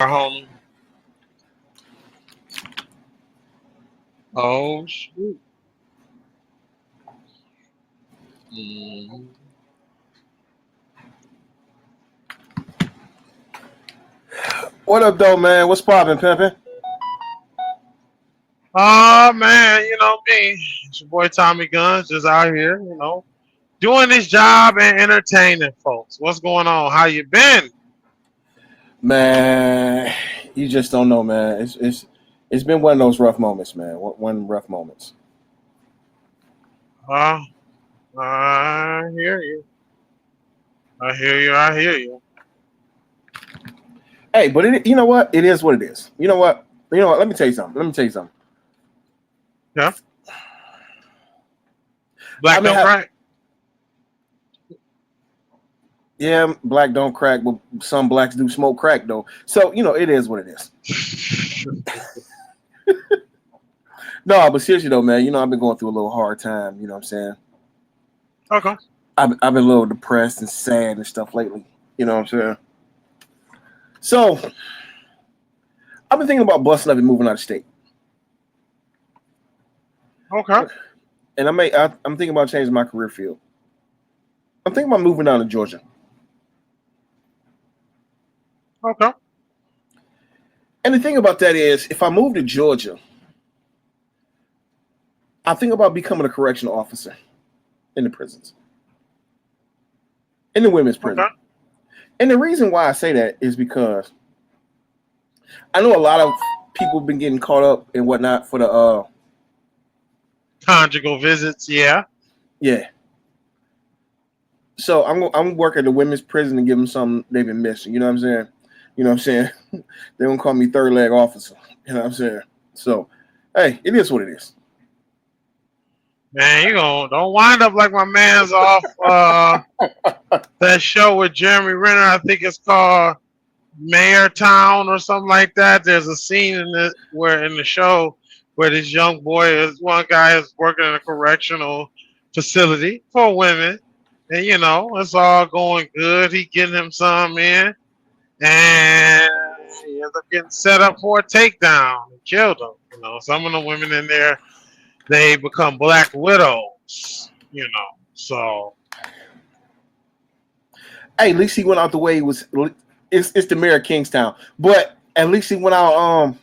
Home. Oh shoot. Mm. What up, though, man? What's poppin', pimpin'? Oh man, you know me. It's your boy Tommy Guns just out here, doing this job and entertaining folks. What's going on? How you been? Man, you just don't know, man. It's been one of those rough moments, man. One rough moments. Uh, I hear you. I hear you. I hear you. Hey, but you know what? It is what it is. You know what? You know what? Let me tell you something. Yeah. I Black mean, don't crack. yeah, black don't crack, but some blacks do smoke crack, though. So it is what it is. No, but seriously though, man. I've been going through a little hard time. You know what I'm saying? Okay. I've been a little depressed and sad and stuff lately. You know what I'm saying? So I've been thinking about busting up and moving out of state. Okay. And I'm thinking about changing my career field. I'm thinking about moving down to Georgia. Okay. And the thing about that is, if I move to Georgia, I think about becoming a correctional officer in the prisons, in the women's prison. Okay. And the reason why I say that is because I know a lot of people have been getting caught up and whatnot for the Conjugal visits. Yeah. yeah. So I'm working at the women's prison to give them something they've been missing. You know what I'm saying? You know what I'm saying? They don't call me third leg officer. You know what I'm saying? So, hey, it is what it is. Man, don't wind up like my man's off that show with Jeremy Renner. I think it's called Mayor Town or something like that. There's a scene in it where in the show where this young boy is one guy is working in a correctional facility for women, and it's all going good. He getting him some in, and he ends up getting set up for a takedown and killed him. Some of the women in there they become black widows. So Hey, at least he went out the way he was. It's the mayor of Kingstown, but at least he went out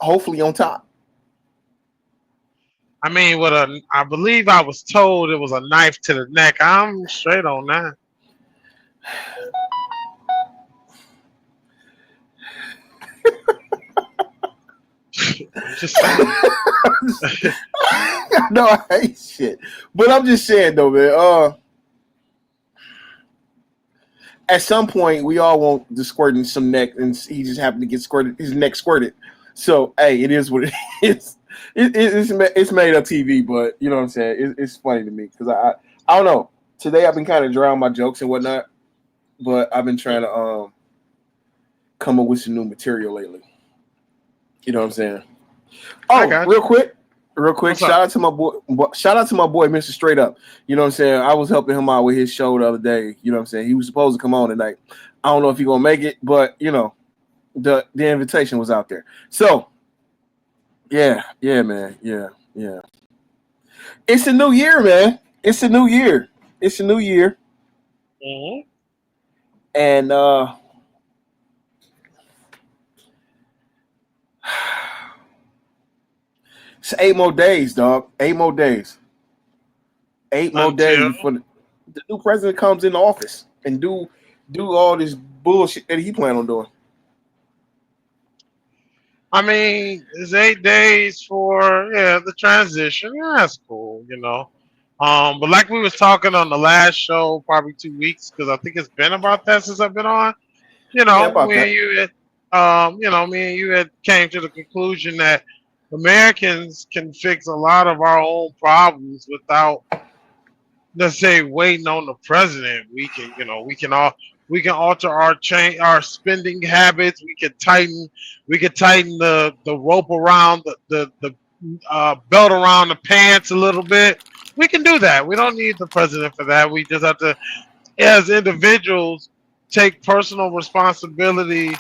hopefully on top. I mean, I believe I was told it was a knife to the neck. I'm straight on that. Just saying. No, I hate shit. But I'm just saying though, man. At some point, we all want the squirting some neck, and he just happened to get squirted. His neck squirted. So, hey, it is what it is. It's made up TV, but you know what I'm saying. It's funny to me because I don't know. Today I've been kind of drawing my jokes and whatnot, but I've been trying to come up with some new material lately. You know what I'm saying? Oh, real quick. Shout out to my boy. Shout out to my boy, Mr. Straight Up. You know what I'm saying? I was helping him out with his show the other day. You know what I'm saying? He was supposed to come on tonight. I don't know if he's gonna make it, but the invitation was out there. So yeah, man, yeah. It's a new year, man. It's a new year. Mm-hmm. And it's 8 more days, dog. 8 more days. 8 more days before the new president comes into office and do all this bullshit that he plan on doing. I mean, it's 8 days for the transition. Yeah, that's cool. But like we was talking on the last show, probably 2 weeks, because I think it's been about that since I've been on. Me and you had came to the conclusion that Americans can fix a lot of our own problems without, let's say, waiting on the president. We can alter our spending habits. We could tighten the rope around the belt around the pants a little bit. We can do that. We don't need the president for that. We just have to, as individuals, take personal responsibility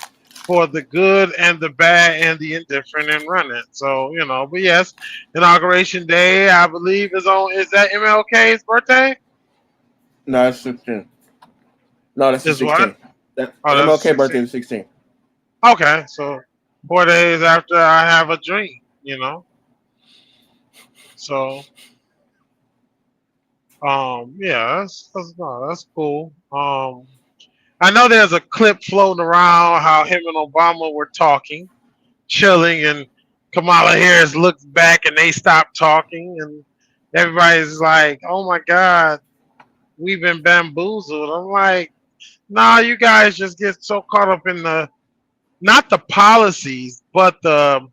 for the good and the bad and the indifferent and run it. So, but yes, inauguration day, I believe is that MLK's birthday? No, it's 16. No, that's the Is what? 16th. That Oh, that's MLK birthday 16. is 16. Okay, so 4 days after I have a dream. So, yeah, no, that's cool. I know there's a clip floating around how him and Obama were talking, chilling, and Kamala Harris looks back and they stop talking, and everybody's like, "Oh my God, we've been bamboozled." I'm like, "Nah, you guys just get so caught up in the not the policies, but the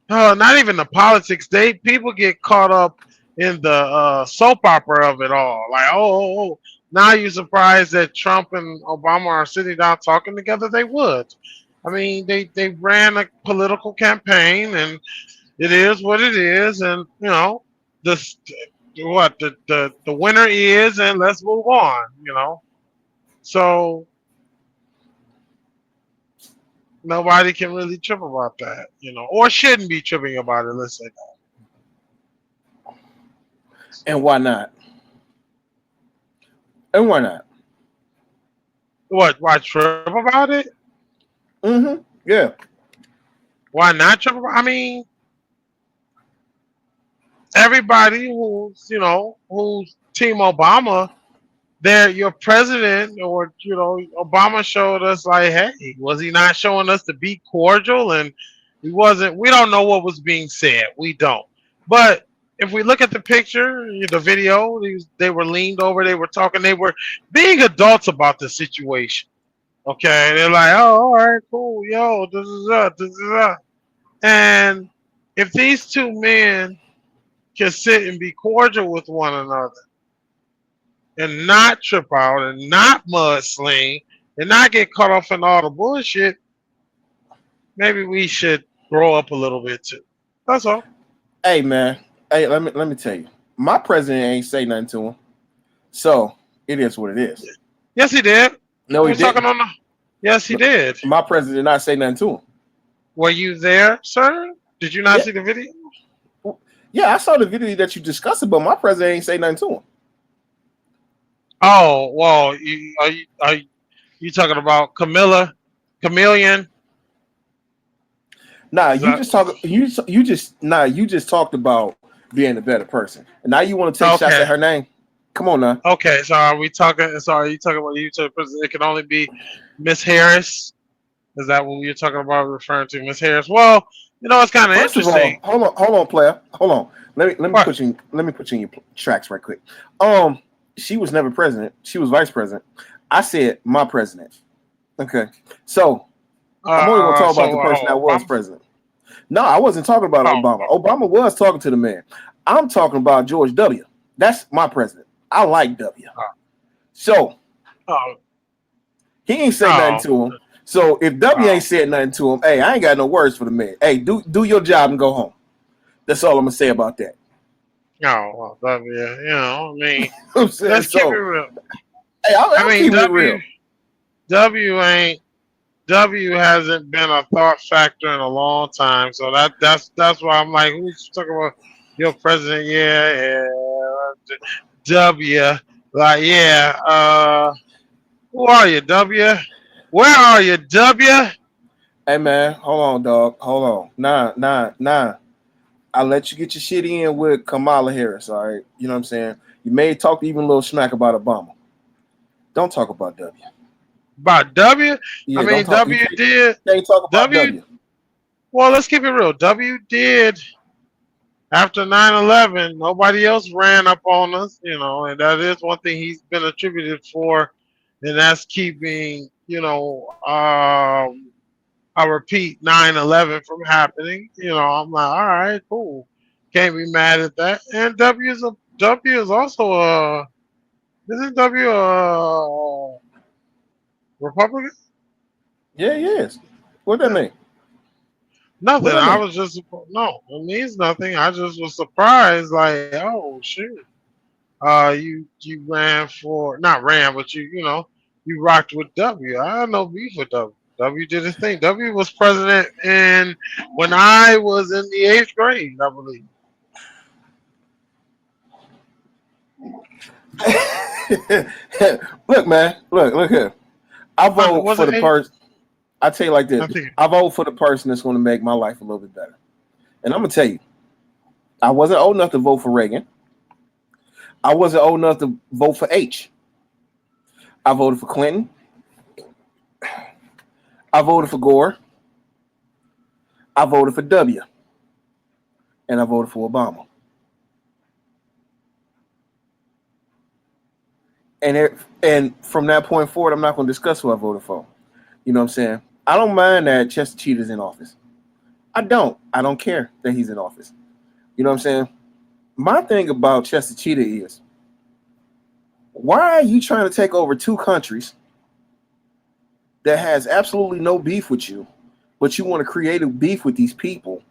not even the politics. People get caught up in the soap opera of it all. Like, oh, now you're surprised that Trump and Obama are sitting down talking together? They would. I mean, they ran a political campaign, and it is what it is, and the the winner is, and let's move on. So nobody can really trip about that, or shouldn't be tripping about it. Let's say And why not? And why not? what? Why trip about it? Mm-hmm. Yeah. Why not trip about? I mean, everybody who's Team Obama, they're your president, or Obama showed us like, hey, was he not showing us to be cordial? And he wasn't. We don't know what was being said. We don't. But if we look at the picture, the video, they were leaned over, they were talking, they were being adults about the situation. Okay, they're like, oh, all right, cool, yo, this is up, this is up. And if these two men can sit and be cordial with one another and not trip out and not mudsling and not get caught off in all the bullshit, maybe we should grow up a little bit too. That's all. Hey man. Hey, let me tell you. My president ain't say nothing to him. So it is what it is. Yes, he did. No, We he were talking didn't. on the. Yes, he did. My president did not say nothing to him. Were you there, sir? Did you not Yeah. see the video? Yeah, I saw the video that you discussed, but my president ain't say nothing to him. Oh, well, are you talking about Chameleon? Nah, Is that you just talked about being a better person. And now you want to take shots okay? at her name. Come on now. Okay, so are we talking? So are you talking about you to the president? It can only be Miss Harris. Is that what you're talking about, referring to Miss Harris? Well, it's kind of First of interesting. all, hold on, player. Hold on. Let me What? put you in your tracks right quick. She was never president. She was vice president. I said my president. Okay. So I'm only gonna talk about the person that was Obama. president. No, I wasn't talking about Oh, Obama. Obama was talking to the man. I'm talking about George W. That's my president. I like W. oh, So oh, he ain't say nothing oh, to him. So if W oh. ain't said nothing to him, hey, I ain't got no words for the man. Hey, do your job and go home. That's all I'm gonna say about that. No, well, I mean, I'm saying let's keep it so. real. Hey, I I'm mean, keeping it real. W hasn't been a thought factor in a long time, so that's why I'm like, who's talking about your president? Yeah, W, like, yeah, who are you, W? Where are you, W? Hey man, hold on, dog. Hold on. Nah. I'll let you get your shit in with Kamala Harris, all right? You know what I'm saying? You may talk even a little smack about Obama. Don't talk about W. About W? I Yeah, don't mean, talk. You can't talk about W. W. Well, let's keep it real. W did after 9/11. Nobody else ran up on us, and that is one thing he's been attributed for, and that's keeping, I repeat, 9/11 from happening. I'm like, all right, cool. Can't be mad at that. And W is also isn't W a Republican? Yeah, yes. What that Yeah. mean? What Nothing. that I mean? was just no. It means nothing. I just was surprised. Like, oh shoot. You ran for not ran, but you rocked with W. I had no beef with W. W did his thing. W was president in when I was in the 8th grade, I believe. Look, man, look here. I vote Was for it the eight? person. I tell you like this. I think. I vote for the person that's going to make my life a little bit better. And I'm gonna tell you, I wasn't old enough to vote for Reagan. I wasn't old enough to vote for H. I voted for Clinton. I voted for Gore. I voted for W. And I voted for Obama. And from that point forward, I'm not going to discuss who I voted for. You know what I'm saying? I don't mind that Chester Cheetah's in office. I don't. I don't care that he's in office. You know what I'm saying? My thing about Chester Cheetah is, why are you trying to take over two countries that has absolutely no beef with you, but you want to create a beef with these people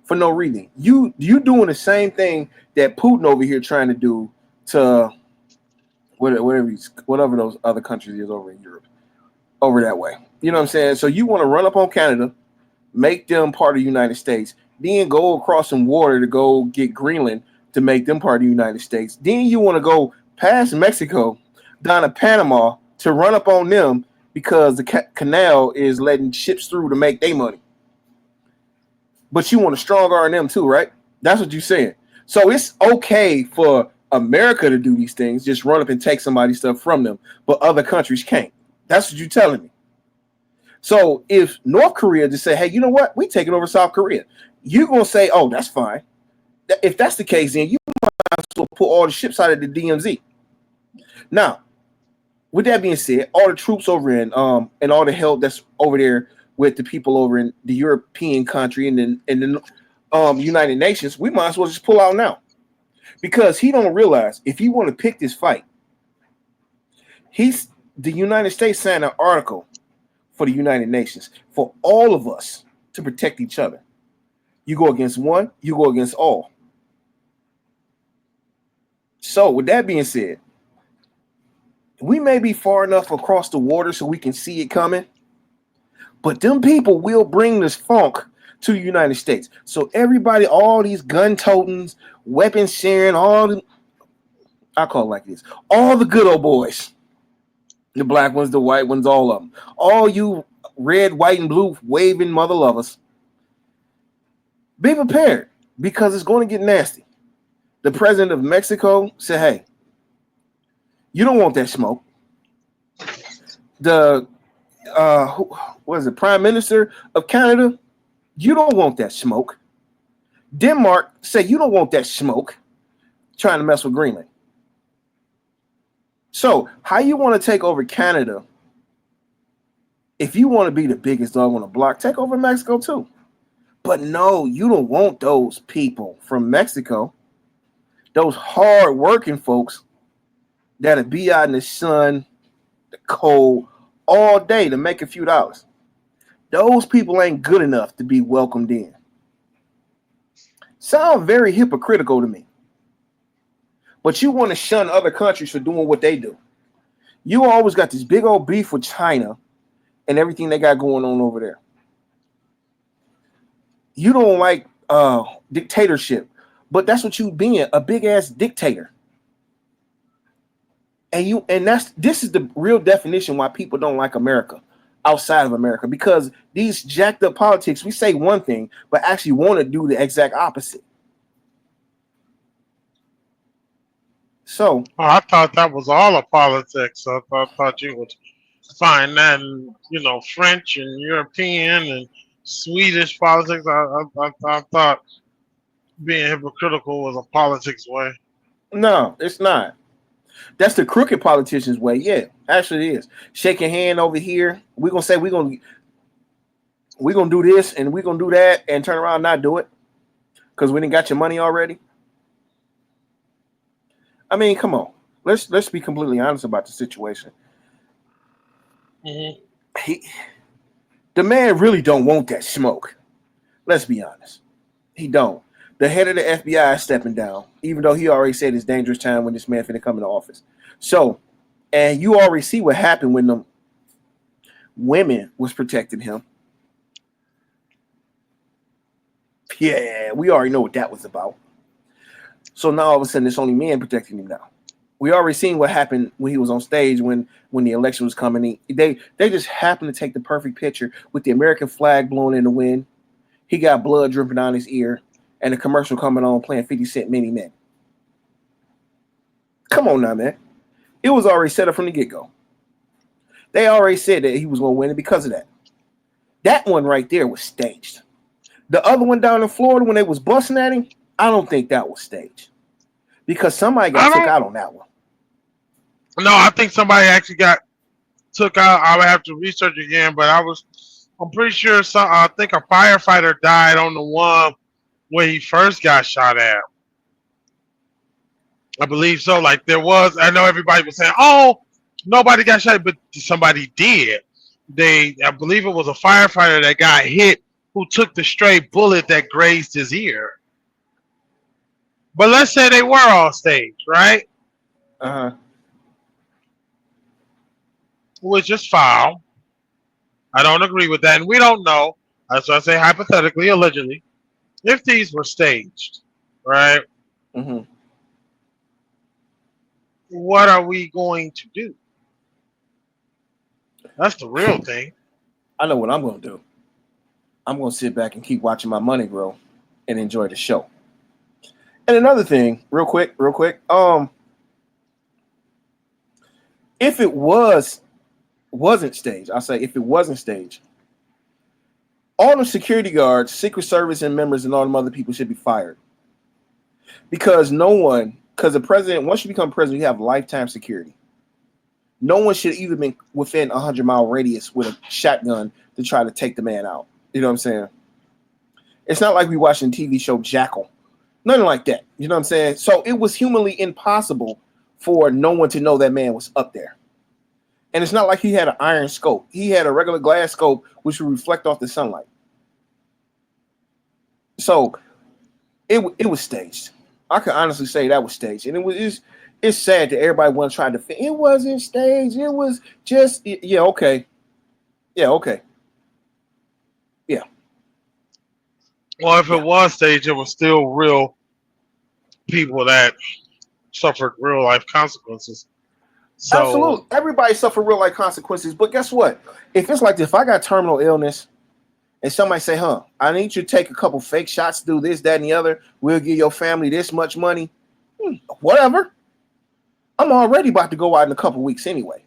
for no reason? You doing the same thing that Putin over here trying to do to whatever those other countries is over in Europe, over that way. You know what I'm saying? So you want to run up on Canada, make them part of the United States, then go across some water to go get Greenland to make them part of the United States. Then you want to go past Mexico down to Panama to run up on them because the canal is letting ships through to make their money. But you want to strong arm them too, right? That's what you're saying. So it's okay for America to do these things, just run up and take somebody's stuff from them, but other countries can't. That's what you're telling me. So if North Korea just say, hey, you know what? We taking over South Korea. You're going to say, oh, that's fine. If that's the case, then you might as well pull all the ships out of the DMZ. Now, with that being said, all the troops over in and all the help that's over there with the people over in the European country and then the United Nations, we might as well just pull out now. Because he don't realize if you want to pick this fight, the United States signed an article for the United Nations for all of us to protect each other. You go against one, you go against all. So with that being said, we may be far enough across the water so we can see it coming, but them people will bring this funk to the United States. So everybody, all these gun totings, weapons sharing, I call it like this, all the good old boys, the black ones, the white ones, all of them, all you red, white, and blue waving mother lovers, be prepared because it's going to get nasty. The president of Mexico said, hey, you don't want that smoke. The Prime Minister of Canada, you don't want that smoke. Denmark said you don't want that smoke trying to mess with Greenland. So how you want to take over Canada? If you want to be the biggest dog on the block, take over Mexico too. But no, you don't want those people from Mexico, those hard-working folks that'll be out in the sun, the cold, all day to make a few dollars. Those people ain't good enough to be welcomed in. Sound very hypocritical to me. But you want to shun other countries for doing what they do. You always got this big old beef with China and everything they got going on over there. You don't like dictatorship, but that's what you being, a big ass dictator. And this is the real definition why people don't like America outside of America, because these jacked up politics, we say one thing, but actually want to do the exact opposite. So I thought that was all of politics. I thought you would find that in, French and European and Swedish politics. I thought being hypocritical was a politics way. no, it's not. That's the crooked politician's way. Yeah, actually it is. Shake your hand over here. We're gonna say we're gonna do this and we're gonna do that and turn around and not do it because we didn't got your money already. I mean, come on. Let's be completely honest about the situation. Mm-hmm. The man really don't want that smoke. Let's be honest. He don't. The head of the FBI is stepping down, even though he already said it's dangerous time when this man finna come into office. So, and you already see what happened when women was protecting him. Yeah, we already know what that was about. So now all of a sudden it's only men protecting him now. We already seen what happened when he was on stage when the election was coming. They just happened to take the perfect picture with the American flag blowing in the wind. He got blood dripping down his ear, and the commercial coming on playing 50 Cent Many Men. Come on now, man. It was already set up from the get-go. They already said that he was going to win it because of that. That one right there was staged. The other one down in Florida when they was busting at him, I don't think that was staged. Because somebody got took out on that one. No, I think somebody actually got took out. I would have to research again, but I'm pretty sure I think a firefighter died on the one when he first got shot at. I believe so. Like I know everybody was saying, "Oh, nobody got shot," but somebody did. I believe it was a firefighter that got hit who took the stray bullet that grazed his ear. But let's say they were all staged, right? Which is foul. I don't agree with that, and we don't know. That's why I say hypothetically, allegedly, if these were staged, right? Mm-hmm. What are we going to do? That's the real thing. I know what I'm going to do. I'm going to sit back and keep watching my money grow and enjoy the show. And another thing, real quick, if it wasn't staged, I'll say if it wasn't staged, all the security guards, Secret Service and members and all them other people should be fired. Because the president, once you become president, you have lifetime security. No one should even been within a 100-mile radius with a shotgun to try to take the man out. You know what I'm saying? It's not like we watching the TV show Jackal. Nothing like that. You know what I'm saying? So it was humanly impossible for no one to know that man was up there. And it's not like he had an iron scope. He had a regular glass scope which would reflect off the sunlight. So it was staged. I can honestly say that was staged. And it's sad that everybody want to try to fit. It wasn't staged. It was just, yeah, okay. Yeah, okay. Yeah. Well, if it was staged, it was still real people that suffered real life consequences. So, absolutely. Everybody suffered real life consequences. But guess what? If it's like this, if I got terminal illness and somebody say, I need you to take a couple fake shots, do this, that, and the other. We'll give your family this much money. Whatever. I'm already about to go out in a couple weeks anyway.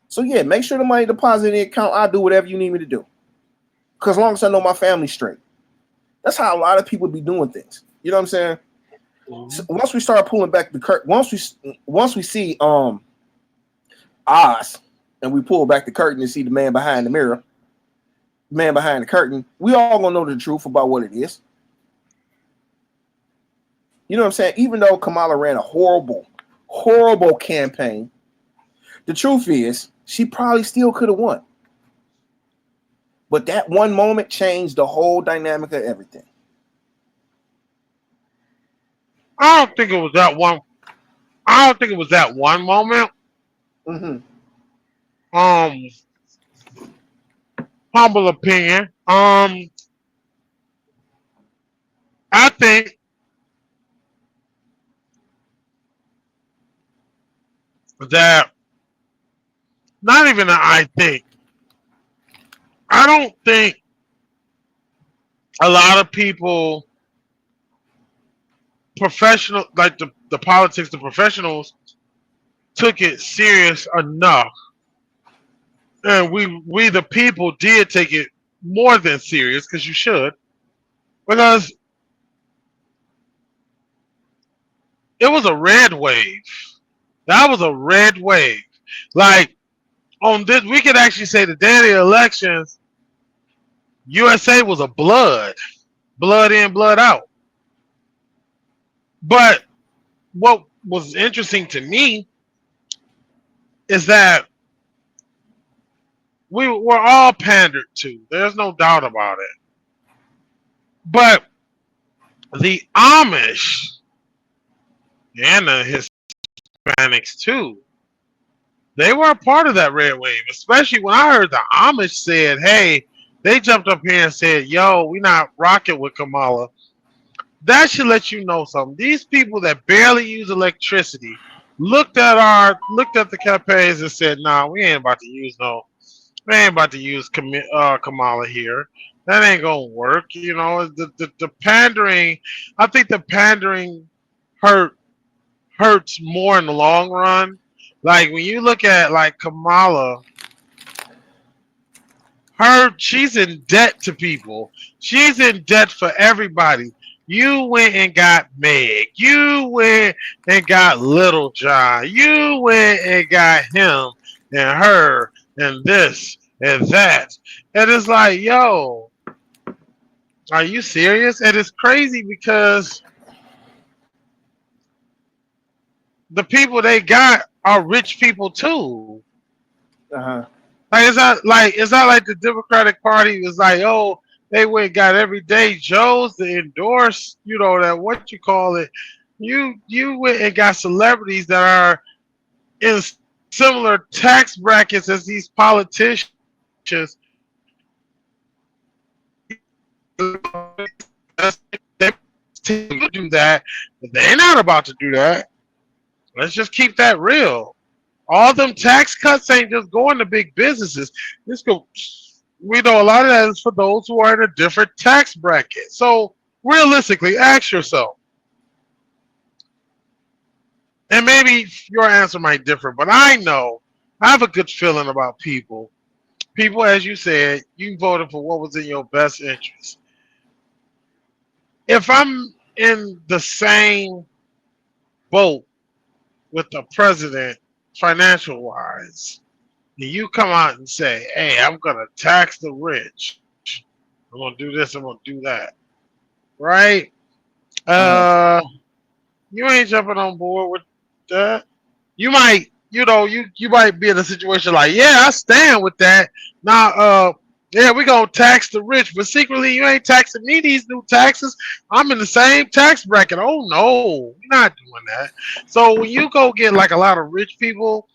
So, yeah, make sure the money deposited in the account. I'll do whatever you need me to do. Because as long as I know my family's straight. That's how a lot of people be doing things. You know what I'm saying? Mm-hmm. So once we start pulling back the curtain, once we see Oz and we pull back the curtain and see the man behind the mirror, the man behind the curtain, we all gonna know the truth about what it is. You know what I'm saying? Even though Kamala ran a horrible campaign, the truth is she probably still could have won. But that one moment changed the whole dynamic of everything. I don't think it was that one. I don't think it was that one moment. Mm-hmm. Humble opinion. I think that not even that I think. I don't think a lot of people, professional, like the politics, the professionals, took it serious enough. And we the people did take it more than serious, because you should. Because it was a red wave. That was a red wave. Like, on this, we could actually say the day of the elections, USA was a blood in, blood out. But what was interesting to me is that we were all pandered to. There's no doubt about it. But the Amish and the Hispanics too They were a part of that red wave, especially when I heard the Amish said, "Hey," they jumped up here and said, "Yo, we not rocking with Kamala." That should let you know something. These people that barely use electricity looked at the campaigns and said, "Nah, we ain't about to use we ain't about to use Kamala here. That ain't gonna work." You know, the pandering. I think the pandering hurt hurts more in the long run. Like when you look at like Kamala, she's in debt to people. She's in debt for everybody. You went and got Meg. You went and got Little John. You went and got him and her and this and that. And it's like, yo, are you serious? And it's crazy because the people they got are rich people too. Uh-huh. It's not like the Democratic Party was like, oh, they went and got everyday Joes to endorse, you know, that what you call it. You went and got celebrities that are in similar tax brackets as these politicians. They do that, but they're not about to do that. Let's just keep that real. All them tax cuts ain't just going to big businesses. This go. We know a lot of that is for those who are in a different tax bracket. So realistically, ask yourself, and maybe your answer might differ, but I know I have a good feeling about people. People, as you said, you voted for what was in your best interest. If I'm in the same boat with the president, financial wise, and you come out and say, "Hey, I'm gonna tax the rich. I'm gonna do this. I'm gonna do that." Right? Uh-huh. Uh, you ain't jumping on board with that. You might, you might be in a situation like, "Yeah, I stand with that." Now, yeah, we gonna tax the rich, but secretly you ain't taxing me these new taxes. I'm in the same tax bracket. Oh no, we're not doing that. So when you go get like a lot of rich people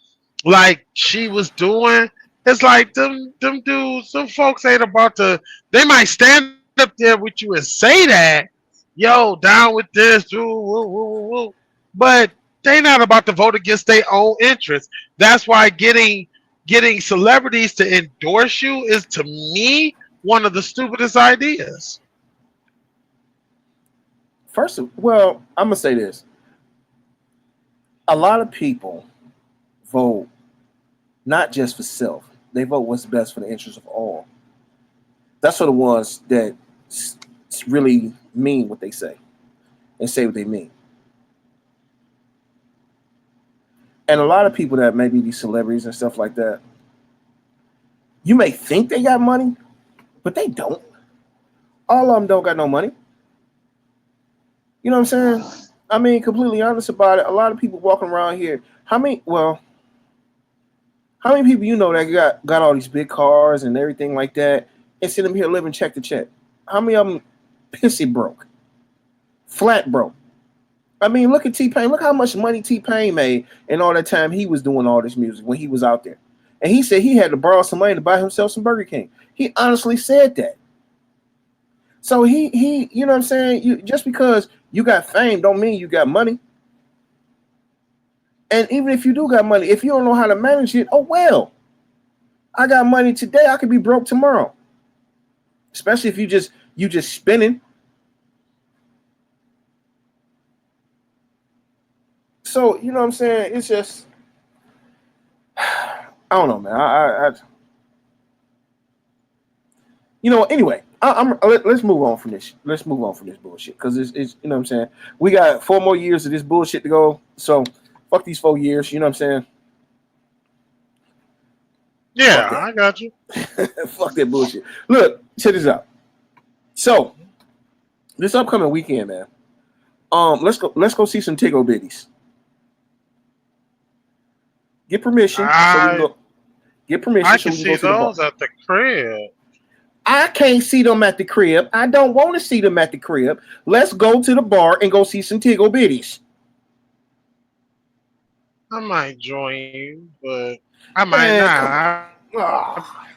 like she was doing, it's like them dudes, some folks ain't about to. They might stand up there with you and say that, yo, down with this, woo, woo, woo, woo, woo. But they not about to vote against their own interests. That's why getting celebrities to endorse you is to me one of the stupidest ideas. Well, I'm gonna say this: a lot of people vote not just for self; they vote what's best for the interest of all. That's for the ones that really mean what they say and say what they mean. And a lot of people that maybe these celebrities and stuff like that, you may think they got money, but they don't. All of them don't got no money. You know what I'm saying? I mean, completely honest about it. A lot of people walking around here. How many people you know that got all these big cars and everything like that, and sit them here living check to check? How many of them pissy broke, flat broke? I mean, look at T Pain. Look how much money T Pain made in all that time he was doing all this music when he was out there. And he said he had to borrow some money to buy himself some Burger King. He honestly said that. So you know what I'm saying? Just because you got fame don't mean you got money. And even if you do got money, if you don't know how to manage it, oh well. I got money today, I could be broke tomorrow. Especially if you just spinning. So, you know what I'm saying? It's just I don't know, man. Anyway, let's move on from this. Let's move on from this bullshit because it's you know what I'm saying. We got 4 more years of this bullshit to go. So fuck these 4 years. You know what I'm saying? Yeah, Fuck that. I got you. Fuck that bullshit. Look, check this out. So this upcoming weekend, man. Let's go see some Tiggo Bitties. Get permission so we can I go. Get permission I so can we can go see to the bar. those at the crib. I can't see them at the crib. I don't want to see them at the crib. Let's go to the bar and go see some Tiggo Bitties. I might join you, but I might Man, not. come on. Ah.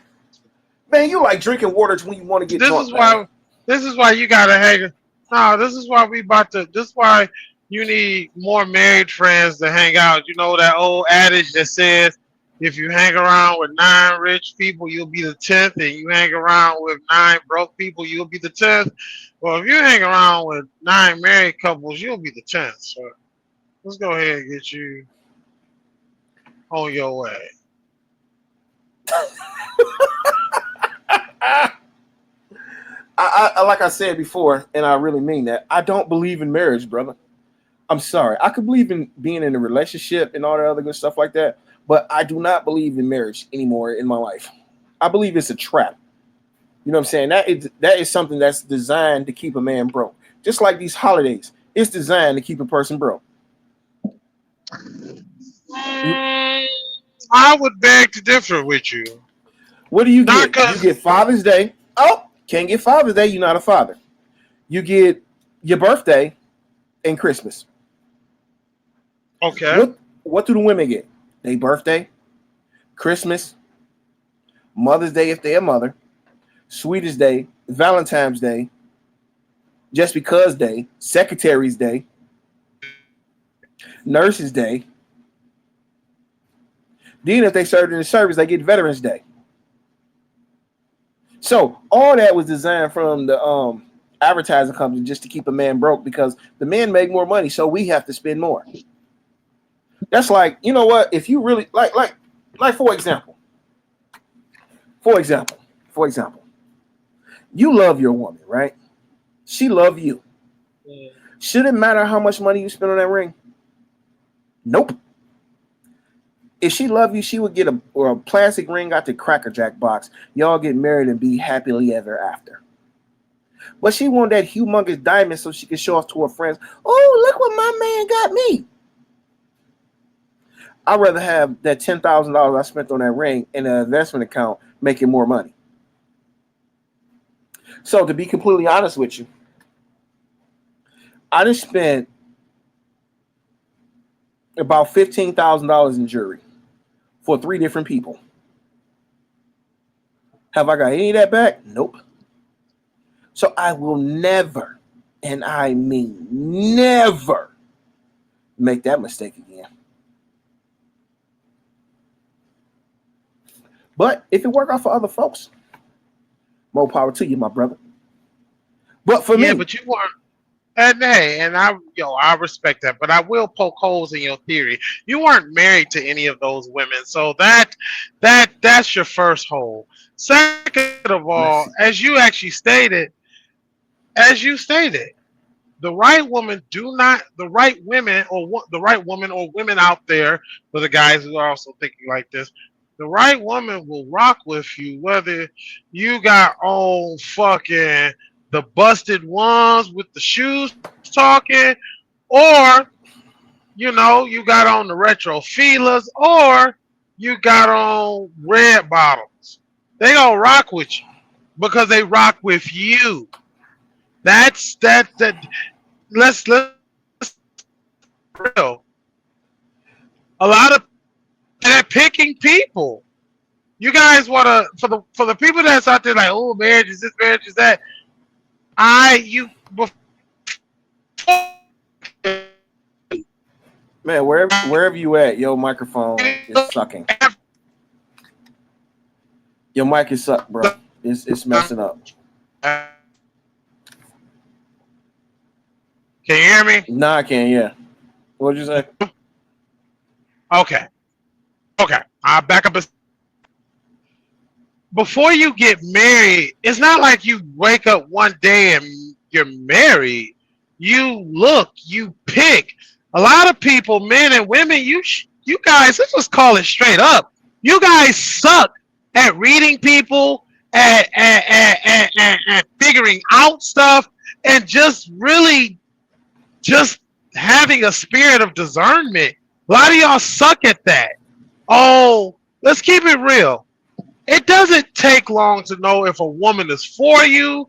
Man, you like drinking water when you want to get This drunk, is man. why. This is why you gotta hang. No, this is why we about to. This is why you need more married friends to hang out. You know that old adage that says, if you hang around with 9 rich people, you'll be the 10th, and you hang around with 9 broke people, you'll be the 10th. Well, if you hang around with 9 married couples, you'll be the 10th. So let's go ahead and get you on your way. I like I said before, and I really mean that. I don't believe in marriage, brother. I'm sorry. I could believe in being in a relationship and all that other good stuff like that, but I do not believe in marriage anymore in my life. I believe it's a trap. You know what I'm saying? That is something that's designed to keep a man broke. Just like these holidays, it's designed to keep a person broke. You, Mm, I would beg to differ with you. what do you Not get? You because, get Father's Day. Oh, can't get Father's Day. You're not a father. You get your birthday and Christmas. okay. What do the women get? They birthday, Christmas, Mother's Day if they're a mother, Sweetest Day, Valentine's Day, Just Because Day, Secretary's Day, Nurses Day. Then if they served in the service, they get Veterans Day. So all that was designed from the advertising company just to keep a man broke because the men make more money, so we have to spend more. That's like, you know what? If you really like for example, for example, you love your woman, right? She love you. Should it matter how much money you spend on that ring? Nope. If she love you, she would get a plastic ring out the Cracker Jack box. Y'all get married and be happily ever after. But she want that humongous diamond so she can show off to her friends. Oh, look what my man got me. I'd rather have that $10,000 I spent on that ring in an investment account making more money. So to be completely honest with you, I just spent about $15,000 in jewelry for 3 different people. Have I got any of that back? Nope. So I will never, and I mean never, make that mistake again. But if it work out for other folks, more power to you, my brother. But for Yeah, me, but you weren't. And hey, and I respect that, but I will poke holes in your theory. You weren't married to any of those women, so that's your first hole. Second of all, let's see. as you stated, the right woman do not the right women or the right woman or women out there for the guys who are also thinking like this. The right woman will rock with you whether you got on fucking the busted ones with the shoes talking, or you got on the retro feelers, or you got on red bottoms. They gonna rock with you because they rock with you. That's that. Let's real. A lot of that picking people. You guys wanna for the people that's out there like, oh, marriage is this, marriage is that. I you before Man, wherever you at, your microphone is sucking. Your mic is suck, bro. It's messing up. can you hear me? Nah, I can't. Yeah. What'd you say? Okay. Okay. I'll back up. Before you get married, it's not like you wake up one day and you're married. You look, you pick. A lot of people, men and women, you guys, let's just call it straight up. You guys suck at reading people, at figuring out stuff, and just really just having a spirit of discernment. A lot of y'all suck at that. Oh, let's keep it real. It doesn't take long to know if a woman is for you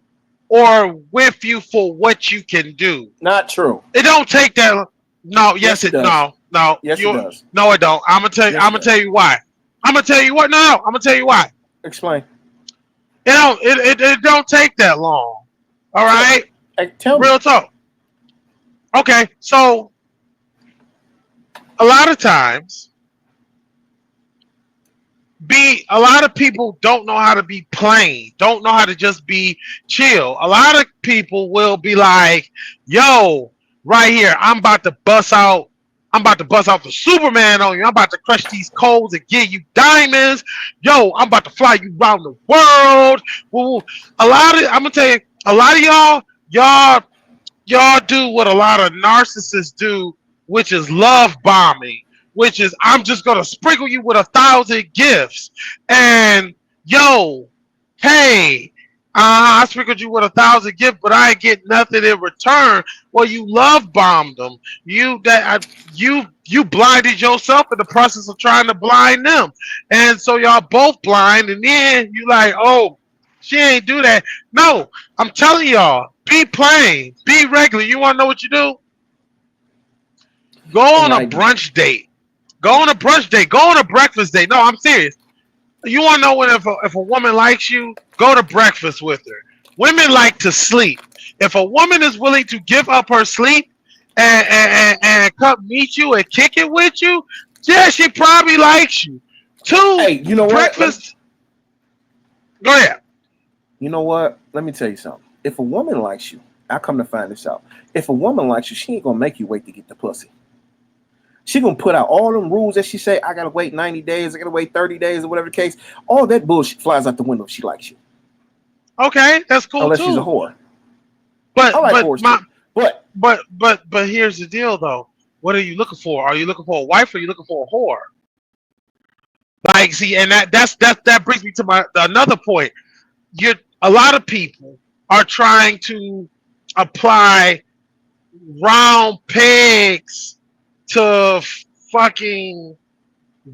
or with you for what you can do. Not true. It don't take that. No, Yes, yes, it it does. no, No, Yes, it does. no, it don't. I'm gonna tell you. Yes, I'm it gonna does. tell you why. I'm gonna tell you what. No, I'm gonna tell you why. Explain. It don't take that long. All Tell, right, tell me. real talk. Okay, so a lot of times, a lot of people don't know how to be plain. Don't know how to just be chill. A lot of people will be like, "Yo, right here, I'm about to bust out. I'm about to bust out the Superman on you. I'm about to crush these coals and give you diamonds. Yo, I'm about to fly you around the world." Well, I'm gonna tell you, a lot of y'all do what a lot of narcissists do, which is love bombing, which is I'm just gonna sprinkle you with 1,000 gifts, and yo, hey, I sprinkled you with 1,000 gifts, but I ain't get nothing in return. Well, you love bombed them. You blinded yourself in the process of trying to blind them, and so y'all both blind, and then you like, oh, she ain't do that. No, I'm telling y'all, be plain, be regular. You want to know what you do? Go on a Enlighten me. brunch date. Go on a brunch date. Go on a breakfast date. No, I'm serious. You want to know when if a woman likes you? Go to breakfast with her. Women like to sleep. If a woman is willing to give up her sleep and come meet you and kick it with you, yeah, she probably likes you. Two, Hey, you know what? breakfast. Go ahead. You know what? Let me tell you something. If a woman likes you, I come to find this out. If a woman likes you, she ain't gonna make you wait to get the pussy. She gonna put out all them rules that she say. I gotta wait 90 days. I gotta wait 30 days, or whatever the case. All that bullshit flies out the window if she likes you, Okay, that's cool unless she's a too. whore. But I like but whores my too, but but here's the deal though. What are you looking for? Are you looking for a wife or are you looking for a whore? Like, see, and that brings me to my another point. You A lot of people are trying to apply round pegs to fucking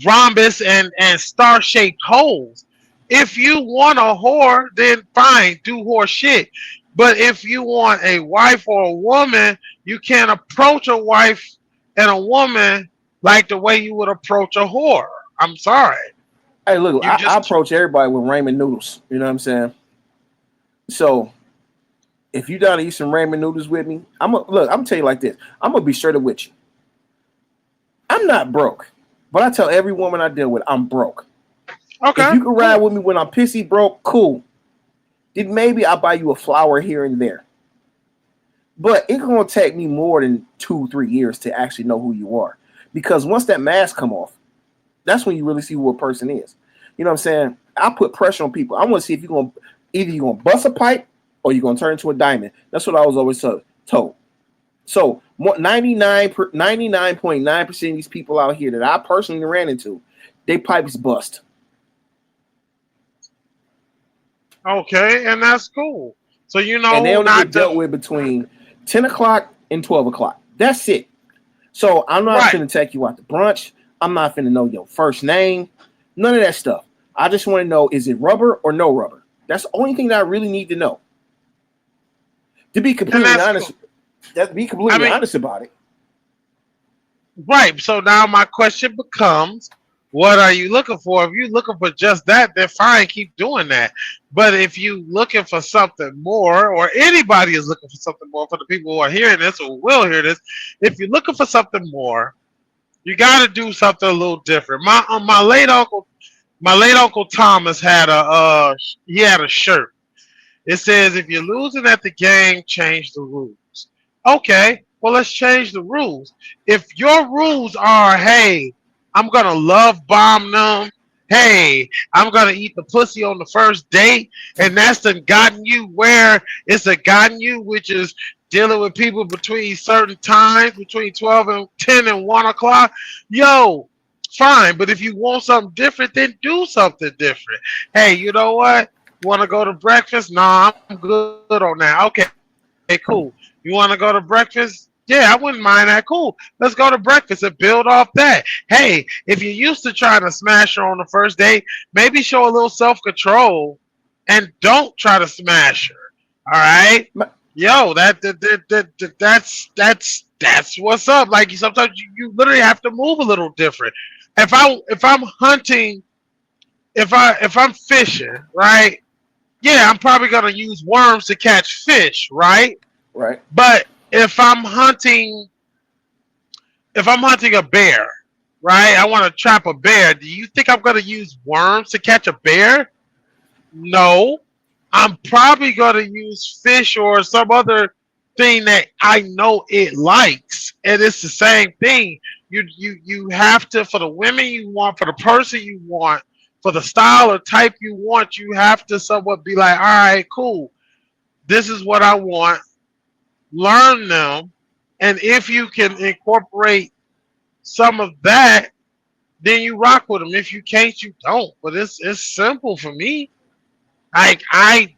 rhombus and star shaped holes. If you want a whore, then fine, do whore shit. But if you want a wife or a woman, you can't approach a wife and a woman like the way you would approach a whore. I'm sorry. hey, look, You I just approach everybody with ramen noodles. You know what I'm saying? So if you down to eat some ramen noodles with me, I'm gonna tell you like this. I'm gonna be straight up with you. I'm not broke, but I tell every woman I deal with, I'm broke. If okay, you can ride cool. with me when I'm pissy broke, cool. Then maybe I'll buy you a flower here and there. But it's gonna take me more than 2, 3 years to actually know who you are. Because once that mask come off, that's when you really see who a person is. You know what I'm saying? I put pressure on people. I want to see if you're gonna bust a pipe or you're gonna turn into a diamond. That's what I was always told. So 99.9% of these people out here that I personally ran into, they pipes bust. Okay, and that's cool. So you know And they who only get not to dealt with between 10 o'clock and 12 o'clock. That's it. So I'm not right. finna take you out to brunch. I'm not finna know your first name. None of that stuff. I just want to know, is it rubber or no rubber? That's the only thing that I really need to know. To be And completely that's cool. honest, to be I completely mean, honest about it. right. So now my question becomes, what are you looking for? If you're looking for just that, then fine, keep doing that. But if you looking for something more, or anybody is looking for something more, for the people who are hearing this or will hear this, if you're looking for something more, you got to do something a little different. My late uncle Thomas had he had a shirt. It says, if you're losing at the game, change the rules. Okay, well, let's change the rules. If your rules are, hey, I'm going to love bomb them, hey, I'm going to eat the pussy on the first date, and that's done gotten you where it's a gotten you, which is dealing with people between certain times, between 12 and 10 and 1 o'clock, yo, fine. But if you want something different, then do something different. Hey, you know what? Want to go to breakfast? Nah, I'm good on that. Okay, cool. You want to go to breakfast? Yeah, I wouldn't mind that. Cool. Let's go to breakfast and build off that. Hey, if you're used to trying to smash her on the first date, maybe show a little self-control and don't try to smash her. All right? My, Yo, that's that's what's up. Like sometimes you literally have to move a little different. If I'm hunting, if I'm fishing, right? Yeah, I'm probably gonna use worms to catch fish, right? Right. But if I'm hunting a bear, right? I want to trap a bear. Do you think I'm gonna use worms to catch a bear? No. I'm probably gonna use fish or some other thing that I know it likes. And it's the same thing. You have to, for the women you want, for the person you want, for the style or type you want, you have to somewhat be like, all right, cool. This is what I want. Learn them. And if you can incorporate some of that, then you rock with them. If you can't, you don't. But it's simple for me. Like I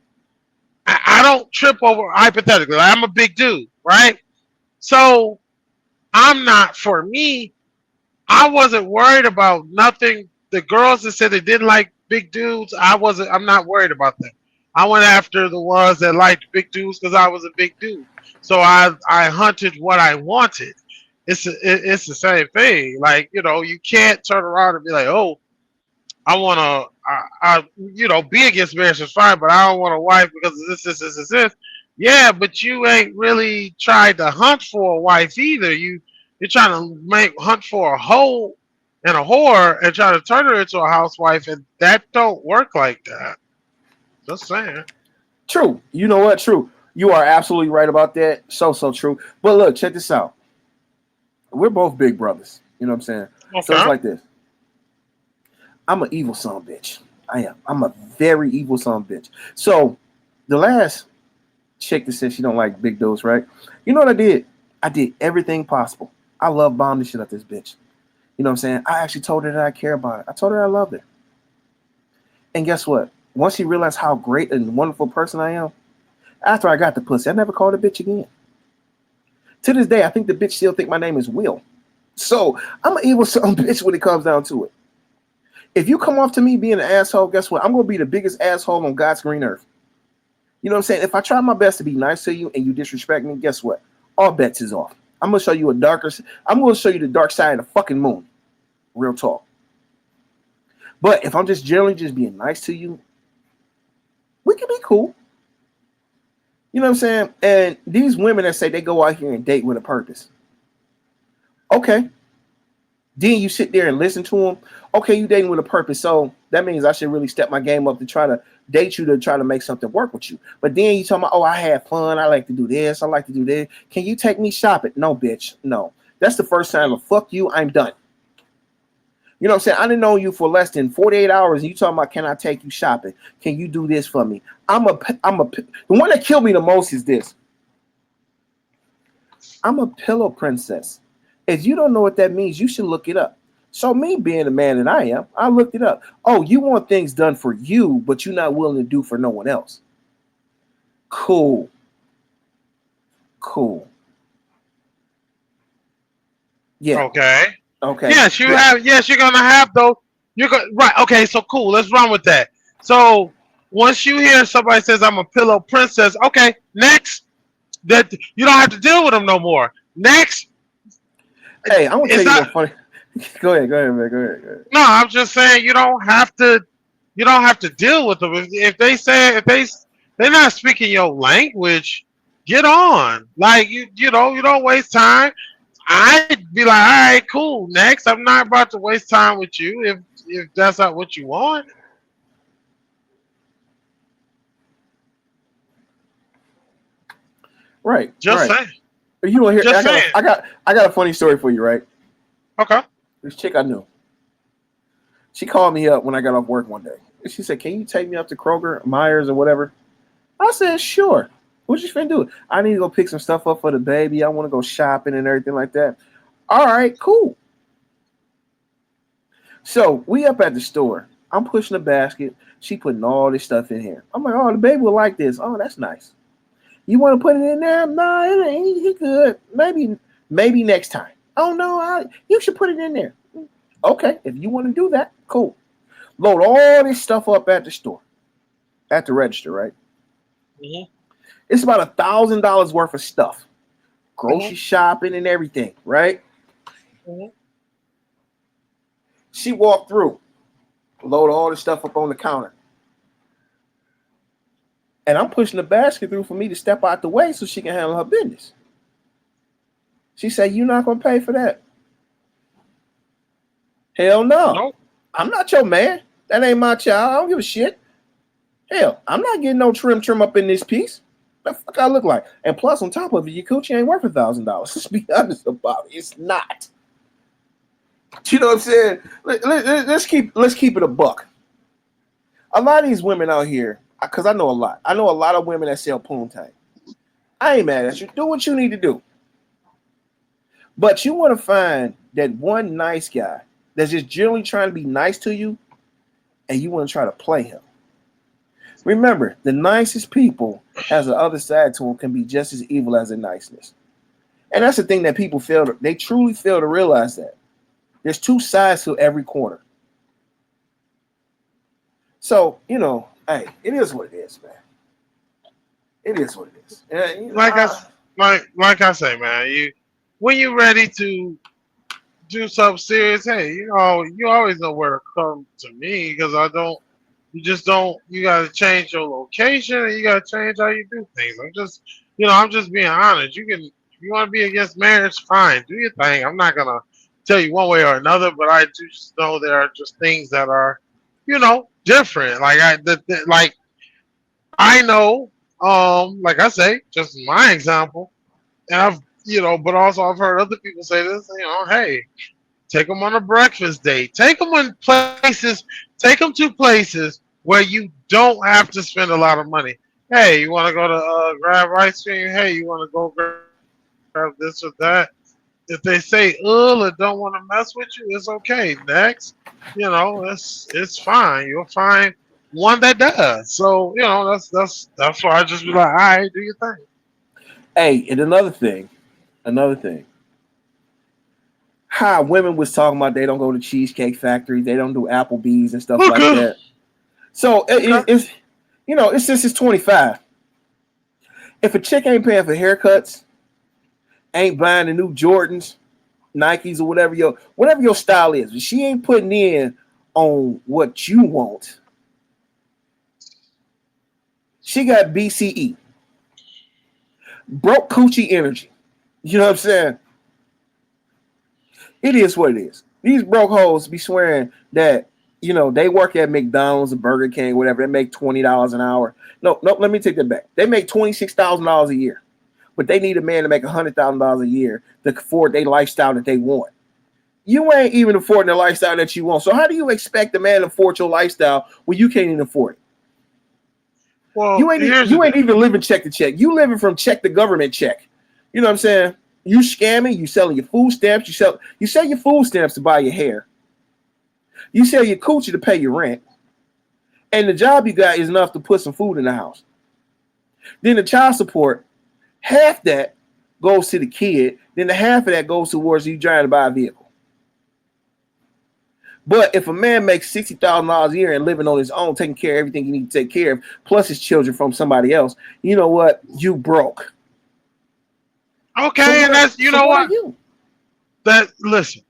don't trip over hypothetically. Like, I'm a big dude, right? So I'm not, for me, I wasn't worried about nothing. The girls that said they didn't like big dudes, I'm not worried about them. I went after the ones that liked big dudes because I was a big dude. So I hunted what I wanted. It's the same thing. Like, you can't turn around and be like, oh, I want to, be against marriage is fine, but I don't want a wife because of this. Yeah, but you ain't really tried to hunt for a wife either. You're trying to hunt for a hoe and a whore and try to turn her into a housewife, and that don't work like that. Just saying. True. You know what? True. You are absolutely right about that. So true. But look, check this out. We're both big brothers. You know what I'm saying? So it's Okay. like this. I'm an evil son of a bitch. I am. I'm a very evil son of a bitch. So the last chick that said she don't like big dudes, right? You know what I did? I did everything possible. I love bombing the shit out this bitch. You know what I'm saying? I actually told her that I care about her. I told her I loved her. And guess what? Once she realized how great and wonderful person I am, after I got the pussy, I never called a bitch again. To this day, I think the bitch still think my name is Will. So I'm an evil son of a bitch when it comes down to it. If you come off to me being an asshole, guess what? I'm going to be the biggest asshole on God's green earth. You know what I'm saying? If I try my best to be nice to you and you disrespect me, guess what? All bets is off. I'm going to show you I'm going to show you the dark side of the fucking moon. Real talk. But if I'm just generally just being nice to you, we can be cool. You know what I'm saying? And these women that say they go out here and date with a purpose. Okay. Then you sit there and listen to them. Okay, you dating with a purpose. So that means I should really step my game up to try to date you, to try to make something work with you. But then you talking about, oh, I had fun. I like to do this. I like to do this. Can you take me shopping? No, bitch. No. That's the first time of fuck you. I'm done. You know what I'm saying? I didn't know you for less than 48 hours. And you talking about, can I take you shopping? Can you do this for me? The one that killed me the most is this. I'm a pillow princess. If you don't know what that means, you should look it up. So me being the man that I am, I looked it up. Oh, you want things done for you, but you're not willing to do for no one else. Cool. Yeah. Okay. Okay. Yes, you have. Yes, you're gonna have those. Right. Okay. So cool. Let's run with that. So once you hear somebody says I'm a pillow princess, okay. Next, that you don't have to deal with them no more. Next, Hey, I'm gonna tell it's you not. what funny. Go ahead, man. Go ahead. No, I'm just saying you don't have to. You don't have to deal with them. If they say they're not speaking your language, get on. Like you don't waste time. I'd be like, all right, cool. Next, I'm not about to waste time with you if that's not what you want. Right. Just saying. You don't hear. Just saying. I got a funny story for you, right? Okay. This chick I knew. She called me up when I got off work one day. She said, "Can you take me up to Kroger, Myers, or whatever?" I said, "Sure." What you finna do? I need to go pick some stuff up for the baby. I want to go shopping and everything like that. All right, cool. So we up at the store. I'm pushing the basket. She putting all this stuff in here. I'm like, "Oh, the baby will like this. Oh, that's nice. You want to put it in there? No, it ain't. He good. Maybe next time. Oh no, you should put it in there. Okay, if you want to do that, cool. Load all this stuff up at the store, at the register, right? Mm-hmm. It's about $1,000 worth of stuff. grocery shopping and everything, right? Mhm. She walked through, load all the stuff up on the counter. And I'm pushing the basket through for me to step out the way so she can handle her business. She said, "You not gonna pay for that?" Hell no. Nope. I'm not your man. That ain't my child. I don't give a shit. Hell, I'm not getting no trim up in this piece. What the fuck I look like? And plus, on top of it, your coochie ain't worth $1,000. Let's be honest about it. It's not. You know what I'm saying? Let's keep it a buck. A lot of these women out here, because I know a lot. I know a lot of women that sell poontang. I ain't mad at you. Do what you need to do. But you want to find that one nice guy that's just generally trying to be nice to you, and you want to try to play him. Remember, the nicest people has the other side to them can be just as evil as their niceness. And that's the thing that people they truly fail to realize that. There's two sides to every corner. So, hey, it is what it is, man. It is what it is. Like I say, man, when you're ready to do something serious, hey, you always know where to come to me because I don't. You just don't. You got to change your location and you got to change how you do things. I'm just being honest. If you want to be against marriage, fine, do your thing. I'm not gonna tell you one way or another, but I do just know there are just things that are, different. Like I know, like I say, just my example, and but also I've heard other people say this. Hey, take them on a breakfast date. Take them to places where you don't have to spend a lot of money. Hey, you want to go to grab ice cream? Hey, you want to go grab this or that? If they say, ugh, or don't want to mess with you, it's okay. Next, it's fine. You'll find one that does. So, that's why I just be like, all right, do your thing. Hey, and another thing. How women was talking about they don't go to Cheesecake Factory, they don't do Applebee's and stuff like Okay. that. So Okay. it's since it's 25. If a chick ain't paying for haircuts, ain't buying the new Jordans, Nikes, or whatever your style is, if she ain't putting in on what you want, she got BCE, broke coochie energy. You know what I'm saying? It is what it is. These broke hoes be swearing that they work at McDonald's or Burger King, whatever. They make $20 an hour. No, no. Let me take that back. They make $26,000 a year, but they need a man to make $100,000 a year to afford their lifestyle that they want. You ain't even affording the lifestyle that you want. So how do you expect a man to afford your lifestyle when you can't even afford it? Well, here's the You ain't thing. even living check to check. You living from check to government check. You know what I'm saying? You scamming. You selling your food stamps. You sell your food stamps to buy your hair. You sell your coochie to pay your rent. And the job you got is enough to put some food in the house. Then the child support, half that goes to the kid. Then the half of that goes towards you trying to buy a vehicle. But if a man makes $60,000 a year and living on his own, taking care of everything he needs to take care of, plus his children from somebody else, you know what? You broke. So Okay, and what? that's you So know what are what you? that listen.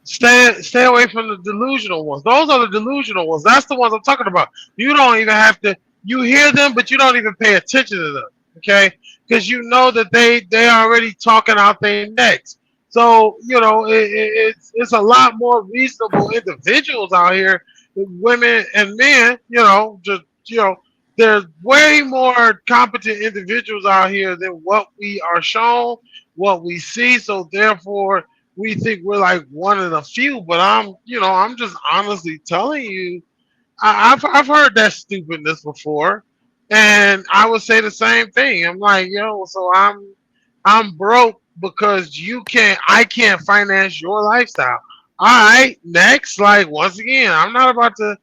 Stay away from the delusional ones. Those are the delusional ones. That's the ones I'm talking about. You don't even have to. You hear them, but you don't even pay attention to them. Okay, because you know that they already talking out their necks. So it's a lot more reasonable individuals out here, women and men. There's way more competent individuals out here than what we are shown, what we see. So therefore we think we're like one of the few, but I'm just honestly telling you, I've heard that stupidness before, and I would say the same thing. I'm like, so I'm broke because I can't finance your lifestyle. All right, next, like once again, I'm not about to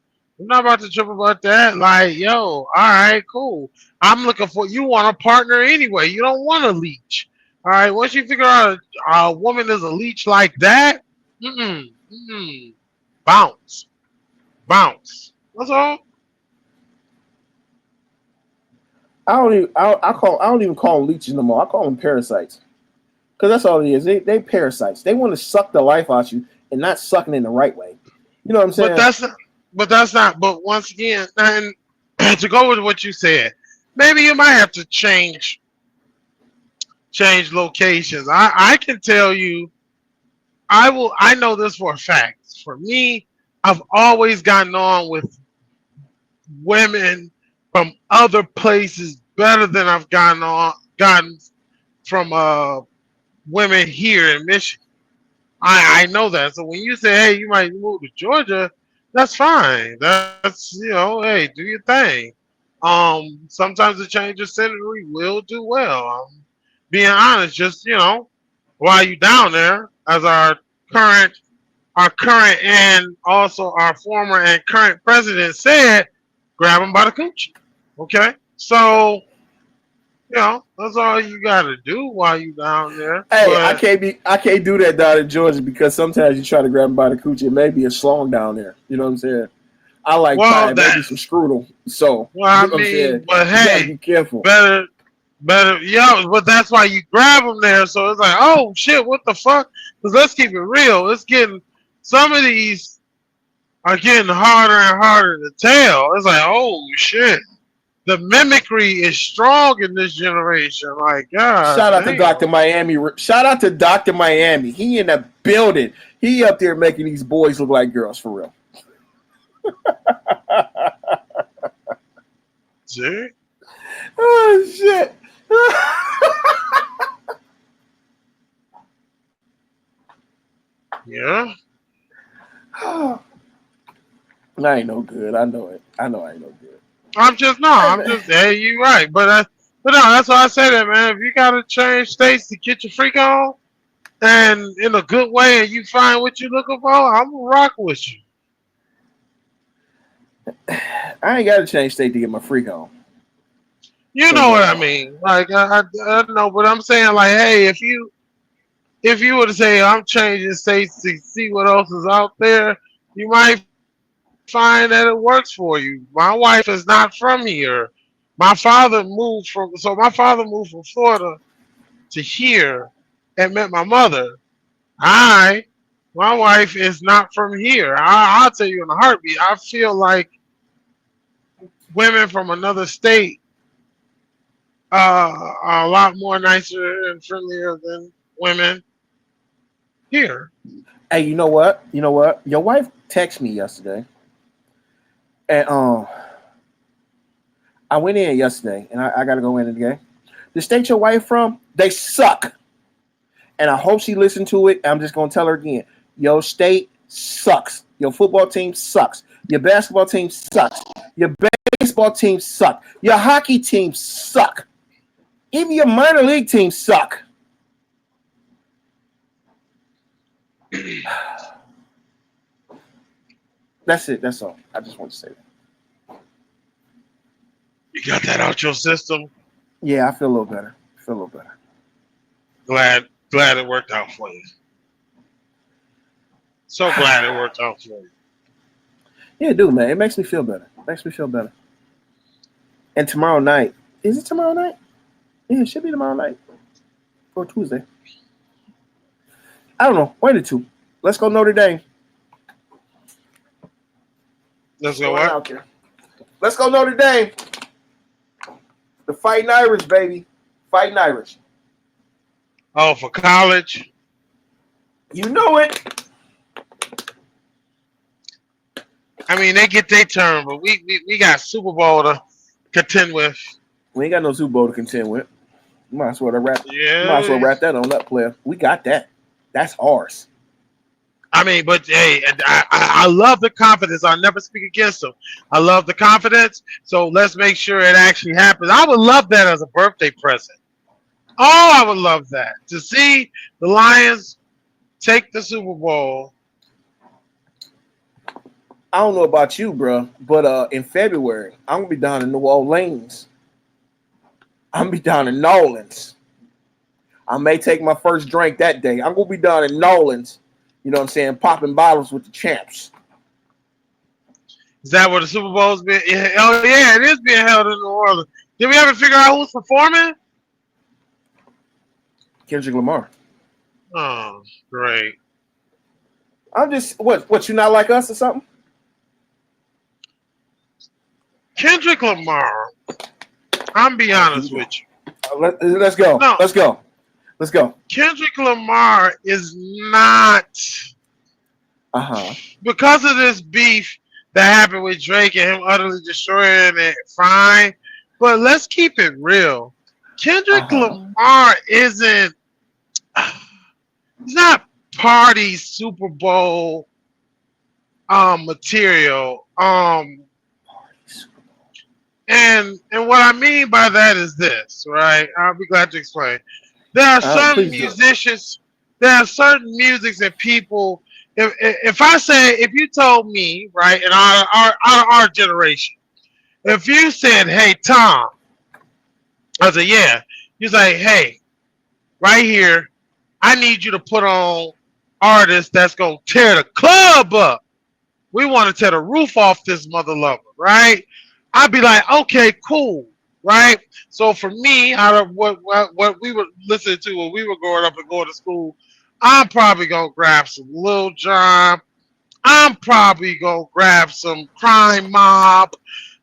trip about that. Like, all right, cool. I'm looking for you want a partner anyway. You don't want a leech. All right, once you figure out a woman is a leech like that, mm-mm, mm-mm, bounce, bounce. That's all. I don't even call them leeches no more. I call them parasites. Because that's all it is. They parasites. They want to suck the life out of you and not sucking in the right way. You know what I'm But saying? that's not. But once again, and to go with what you said, maybe you might have to change locations. I can tell you, I know this for a fact. For me, I've always gotten on with women from other places better than I've gotten from women here in Michigan. I know that. So when you say, hey, you might move to Georgia, that's fine. That's, hey, do your thing. Sometimes a change of scenery will do well. Being honest, just while you down there, as current current and also our former and current president said, grab them by the coochie. Okay, so that's all you got to do while you down there. Hey, But I can't do that down in Georgia because sometimes you try to grab them by the coochie. It may be a slong down there. You know what I'm saying? I like well, pie, maybe some strudel. So I you know what I'm saying? mean, but You got to hey, be careful. better, yeah. But that's why you grab them there. So it's like, oh shit, what the fuck? Because let's keep it real. It's getting some of these are getting harder and harder to tell. It's like, oh shit, the mimicry is strong in this generation. Like, god Shout out to damn. Dr. Miami. Shout out to Dr. Miami. He in the building. He up there making these boys look like girls for real. See? Oh shit. Yeah. I ain't no good. I know it. I know I ain't no good. Hey, I'm man. just, hey, you right. But no, that's why I say that, man. If you gotta change states to get your freak on, and in a good way, and you find what you're looking for, I'm gonna rock with you. I ain't got to change state to get my freak on. You Cause know what I mean? Like, I know, but I'm saying, like, hey, if you were to say I'm changing states to see what else is out there, you might find that it works for you. My wife is not from here. My father moved from Florida to here and met my mother. I, my wife is not from here. I'll tell you in a heartbeat. I feel like women from another state are a lot more nicer and friendlier than women here. hey, you know what? You know what? Your wife texted me yesterday, and I went in yesterday, and I got to go in again. The state your wife from, they suck. And I hope she listened to it. I'm just gonna tell her again. Your state sucks. Your football team sucks. Your basketball team sucks. Your baseball team suck. Your hockey team suck. Even your minor league teams suck. That's it. That's all. I just want to say that. You got that out your system. Yeah, I feel a little better. I feel a little better. Glad it worked out for you. So glad it worked out for you. Yeah, dude, man. It makes me feel better. It makes me feel better. And tomorrow night. Is it tomorrow night? Yeah, it should be tomorrow night. Or Tuesday. I don't know. Wait a two. Let's go Notre Dame. Let's go Going what? out there. Let's go Notre Dame. The Fighting Irish, baby. Fighting Irish. Oh, for college. You know it. I mean, they get their turn, but we got Super Bowl to contend with. We ain't got no Super Bowl to contend with. Might as well wrap Yeah. that on up, player. We got that. That's ours. I mean, but hey, I love the confidence. I'll never speak against them. I love the confidence. So let's make sure it actually happens. I would love that as a birthday present. Oh, I would love that. To see the Lions take the Super Bowl. I don't know about you, bro, but in February, I'm gonna be down in New Orleans. I'm gonna be down in New Orleans. I may take my first drink that day. I'm gonna be down in New Orleans. You know what I'm saying? Popping bottles with the champs. Is that where the Super Bowl's been? Oh, yeah, it is being held in New Orleans. Did we ever figure out who's performing? Kendrick Lamar. Oh, great. I'm just what you not like us or something? Kendrick Lamar. I'm be honest with you. Let's go. No. Let's go. Kendrick Lamar is not because of this beef that happened with Drake and him utterly destroying it. Fine, but let's keep it real. Kendrick Lamar isn't. He's not party Super Bowl material. And what I mean by that is this, right? I'll be glad to explain. There are certain musicians, there are certain musics that people. If you told me, right, in our generation, if you said, "Hey Tom," I said, "Yeah," you say, "Hey, right here, I need you to put on artists that's gonna tear the club up. We want to tear the roof off this mother lover, right?" I'd be like, "Okay, cool, right?" So for me, out of what we were listening to when we were growing up and going to school, I'm probably gonna grab some Lil Jon. I'm probably gonna grab some Crime Mob.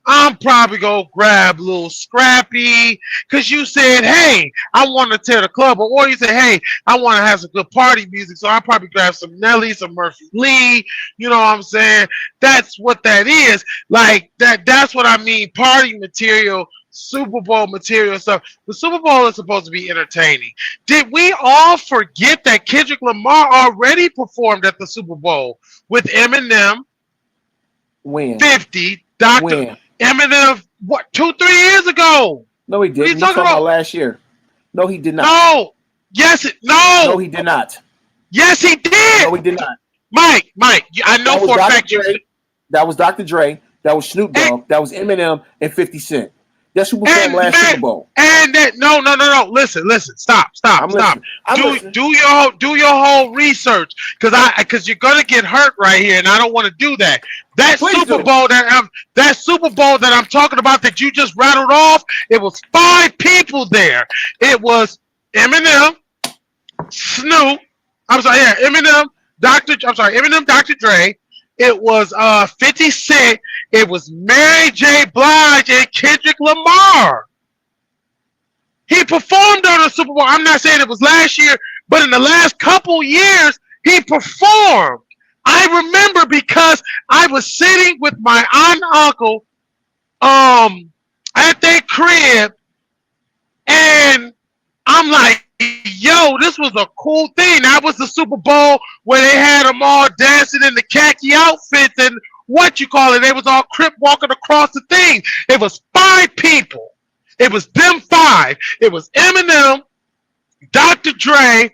I'm probably gonna grab Lil Scrappy, cause you said, "Hey, I want to tear the club," or you said, "Hey, I want to have some good party music," so I'll probably grab some Nelly, some Murphy Lee. You know what I'm saying? That's what that is. Like that. That's what I mean. Party material, Super Bowl material stuff. The Super Bowl is supposed to be entertaining. Did we all forget that Kendrick Lamar already performed at the Super Bowl with Eminem? When? 50, Dr. When? Eminem, what, 2-3 years ago? No, he didn't. What are you talking about? Last year. No, he did not. No. Yes, no. No, he did not. Yes, he did. No, he did not. Mike, I know for a fact you. That was Dr. Dre. That was Snoop Dogg. That was Eminem and 50 Cent. That's who performed last Super Bowl. And that no. Listen. Stop. Do your whole research, because you're gonna get hurt right here, and I don't want to do that. That Super Bowl that I'm talking about that you just rattled off, it was 5 people there. It was Eminem, Snoop. Eminem, Dr. Dre. It was 50 Cent. It was Mary J. Blige and Kendrick Lamar. He performed on the Super Bowl. I'm not saying it was last year, but in the last couple years, he performed. I remember because I was sitting with my aunt and uncle at their crib, and I'm like, yo, this was a cool thing. That was the Super Bowl where they had them all dancing in the khaki outfits and what you call it. They was all crip walking across the thing. It was 5 people. It was them 5. It was Eminem, Dr. Dre,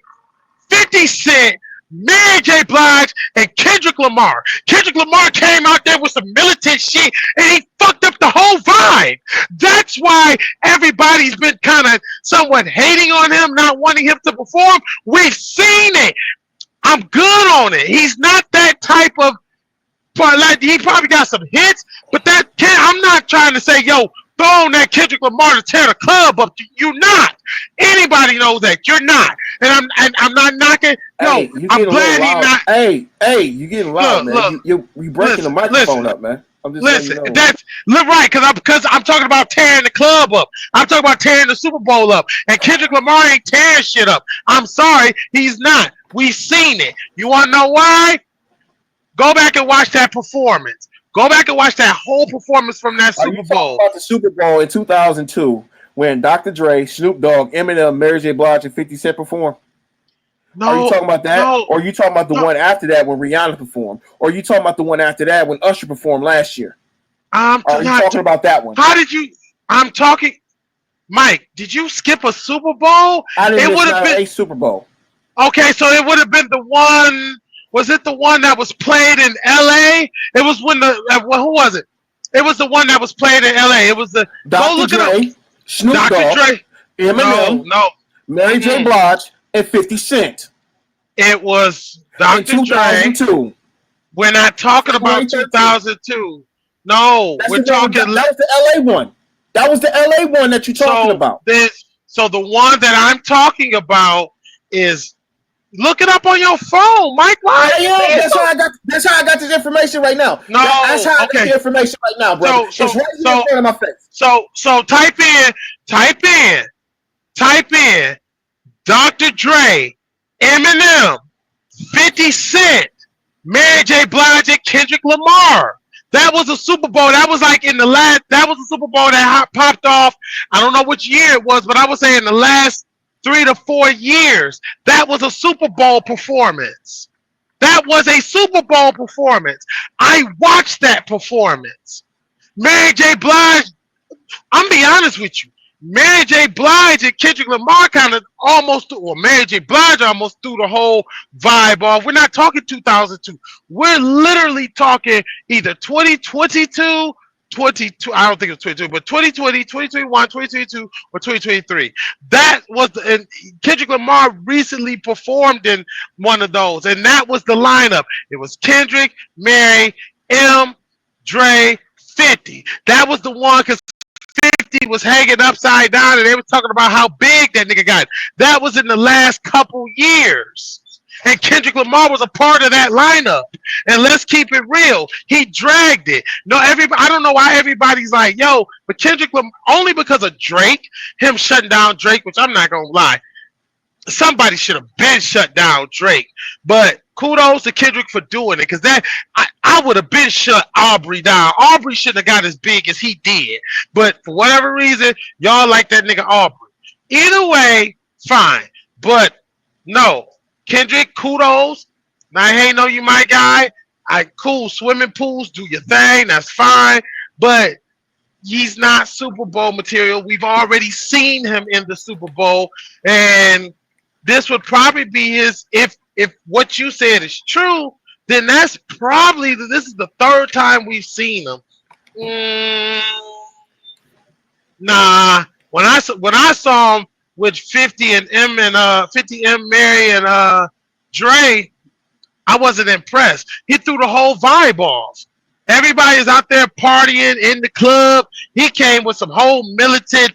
50 Cent, Mary J. Blige, and Kendrick Lamar. Kendrick Lamar came out there with some militant shit, and he fucked up the whole vibe. That's why everybody's been kind of somewhat hating on him, not wanting him to perform. We've seen it. I'm good on it. He's not that type of, like, he probably got some hits, but I'm not trying to say, yo, throw on that Kendrick Lamar to tear the club up. You're not. Anybody knows that. You're not. And I'm not knocking. Hey, no, I'm glad he's not. Hey, you getting loud, man. You breaking the microphone up, man. I'm just you know. That's right, because I'm talking about tearing the club up. I'm talking about tearing the Super Bowl up. And Kendrick Lamar ain't tearing shit up. I'm sorry, he's not. We've seen it. You want to know why? Go back and watch that performance. Go back and watch that whole performance from that Super Bowl. About the Super Bowl in 2002 when Dr. Dre, Snoop Dogg, Eminem, Mary J. Blige, and 50 Cent performed? No. Are you talking about that? No, or are you talking about the one after that when Rihanna performed? Or are you talking about the one after that when Usher performed last year? Are you talking about that one? How did you? I'm talking. Mike, did you skip a Super Bowl? I didn't miss a Super Bowl. Okay, so it would have been the one. Was it the one that was played in L.A.? It was when who was it? It was the one that was played in L.A. It was the Dr. Dre, Snoop Dogg, Eminem, no, Mary J. Blige, and 50 Cent. It was Dr. In 2002. Dre. We're not talking about 2002. No, we're talking. That was the L.A. one. That was the LA one that you're talking about. So the one that I'm talking about is look it up on your phone, Mike. Why? Yeah, that's how I got this information right now. No, that's how I got the information right now, brother. It's right here in front of my face. So type in Dr. Dre, Eminem, 50 Cent, Mary J. Blige, and Kendrick Lamar. That was a Super Bowl. That was like in the last. That was a Super Bowl that popped off. I don't know which year it was, but I would say in the last 3 to 4 years. That was a Super Bowl performance. That was a Super Bowl performance. I watched that performance. Mary J. Blige. I'm be honest with you. Mary J. Blige and Kendrick Lamar kind of almost, or Mary J. Blige almost threw the whole vibe off. We're not talking 2002. We're literally talking either 2022, 22, I don't think it was 22, but 2020, 2021, 2022, or 2023. That was, and Kendrick Lamar recently performed in one of those, and that was the lineup. It was Kendrick, Mary, M, Dre, 50. That was the one, because 50 was hanging upside down and they were talking about how big that nigga got. That was in the last couple years. And Kendrick Lamar was a part of that lineup. And let's keep it real. He dragged it. No, everybody, I don't know why everybody's like, yo, but Kendrick Lamar, only because of Drake, him shutting down Drake, which I'm not going to lie. Somebody should have been shut down Drake. But kudos to Kendrick for doing it, because that I would have been shut Aubrey down. Aubrey shouldn't have got as big as he did. But for whatever reason, y'all like that nigga Aubrey. Either way, fine. But no, Kendrick, kudos. Now, hey, no, you my guy. Cool, swimming pools, do your thing. That's fine. But he's not Super Bowl material. We've already seen him in the Super Bowl. And this would probably be his, if what you said is true, then that's probably, this is the third time we've seen him. Nah, when I saw him with 50 and M and 50 M, Mary and Dre, I wasn't impressed. He threw the whole vibe off. Everybody is out there partying in the club. He came with some whole militant,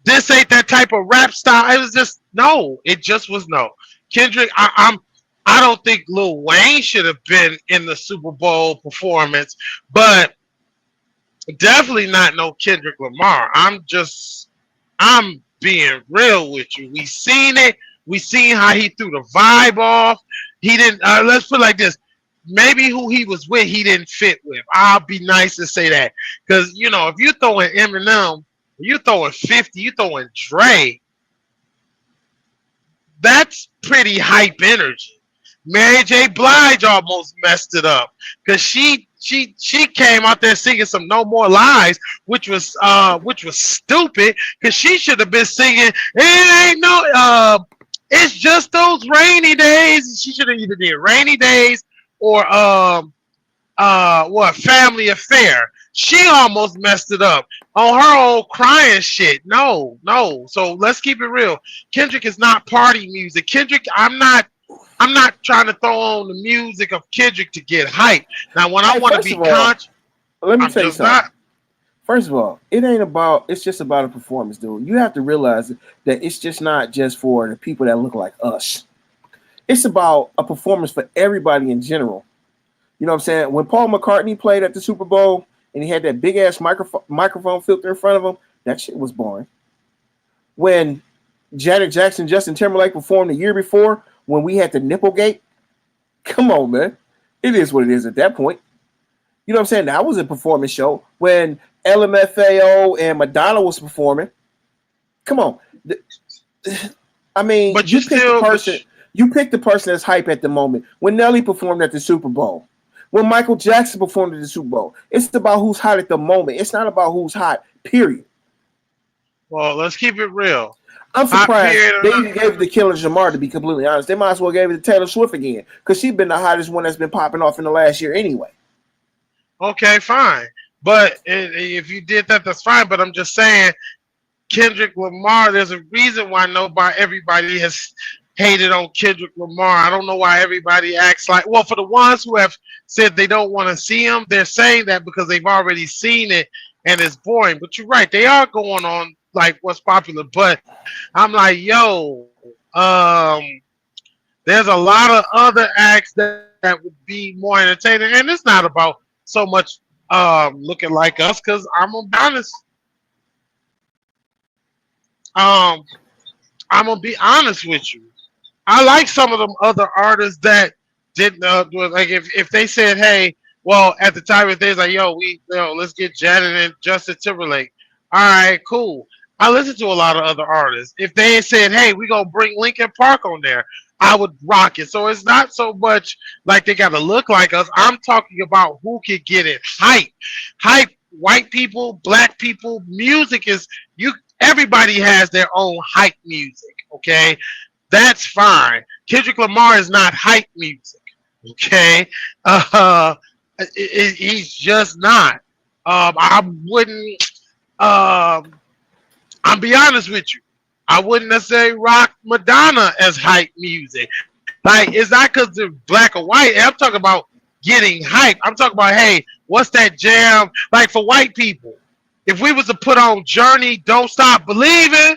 this ain't that type of rap style. It was just no. It just was no. Kendrick, I don't think Lil Wayne should have been in the Super Bowl performance, but definitely not no Kendrick Lamar. I'm being real with you. We seen it. We seen how he threw the vibe off. He didn't. Let's put it like this. Maybe who he was with, he didn't fit with. I'll be nice to say that, because you know, if you're throwing Eminem, you throwing 50, you throwing Dre, that's pretty hype energy. Mary J. Blige almost messed it up, because she came out there singing some No More Lies, which was stupid, because she should have been singing it ain't no it's just those rainy days. She should have either did Rainy Days or Family Affair. She almost messed it up on her old crying shit. No. So let's keep it real. Kendrick is not party music. Kendrick, I'm not trying to throw on the music of Kendrick to get hype. Now, when I want to be conscious, let me tell you something. First of all, it's just about a performance, dude. You have to realize that it's just not just for the people that look like us. It's about a performance for everybody in general. You know what I'm saying? When Paul McCartney played at the Super Bowl and he had that big ass microphone filter in front of him, that shit was boring. When Janet Jackson, Justin Timberlake performed the year before, when we had the Nipplegate, come on, man. It is what it is at that point. You know what I'm saying? That was a performance show. When LMFAO and Madonna was performing, come on. I mean, but you pick the person that's hype at the moment. When Nelly performed at the Super Bowl, when Michael Jackson performed at the Super Bowl, it's about who's hot at the moment. It's not about who's hot, period. Well, let's keep it real. I'm surprised they even gave it to Killer Jamar, to be completely honest. They might as well gave it to Taylor Swift again, because she's been the hottest one that's been popping off in the last year anyway. Okay, fine. But if you did that, that's fine. But I'm just saying, Kendrick Lamar, there's a reason why everybody has hated on Kendrick Lamar. I don't know why everybody acts like, well, for the ones who have said they don't want to see him, they're saying that because they've already seen it and it's boring. But you're right, they are going on like what's popular. But I'm like, yo, there's a lot of other acts that would be more entertaining, and it's not about so much looking like us. Because I'm gonna be honest, um, I'm gonna be honest with you. I like some of them other artists that didn't like if they said, hey, well at the time if they was like, yo, let's get Janet and Justin Timberlake. All right, cool. I listen to a lot of other artists. If they said, hey, we gonna bring Linkin Park on there, I would rock it. So it's not so much like they gotta look like us. I'm talking about who could get it hype. Hype, white people, black people, music is you everybody has their own hype music, okay? That's fine. Kendrick Lamar is not hype music. Okay, he's just not. I wouldn't. I'll be honest with you. I wouldn't necessarily rock Madonna as hype music. Like it's not because they're black or white. I'm talking about getting hype. I'm talking about, hey, what's that jam? Like for white people, if we was to put on Journey, Don't Stop Believing.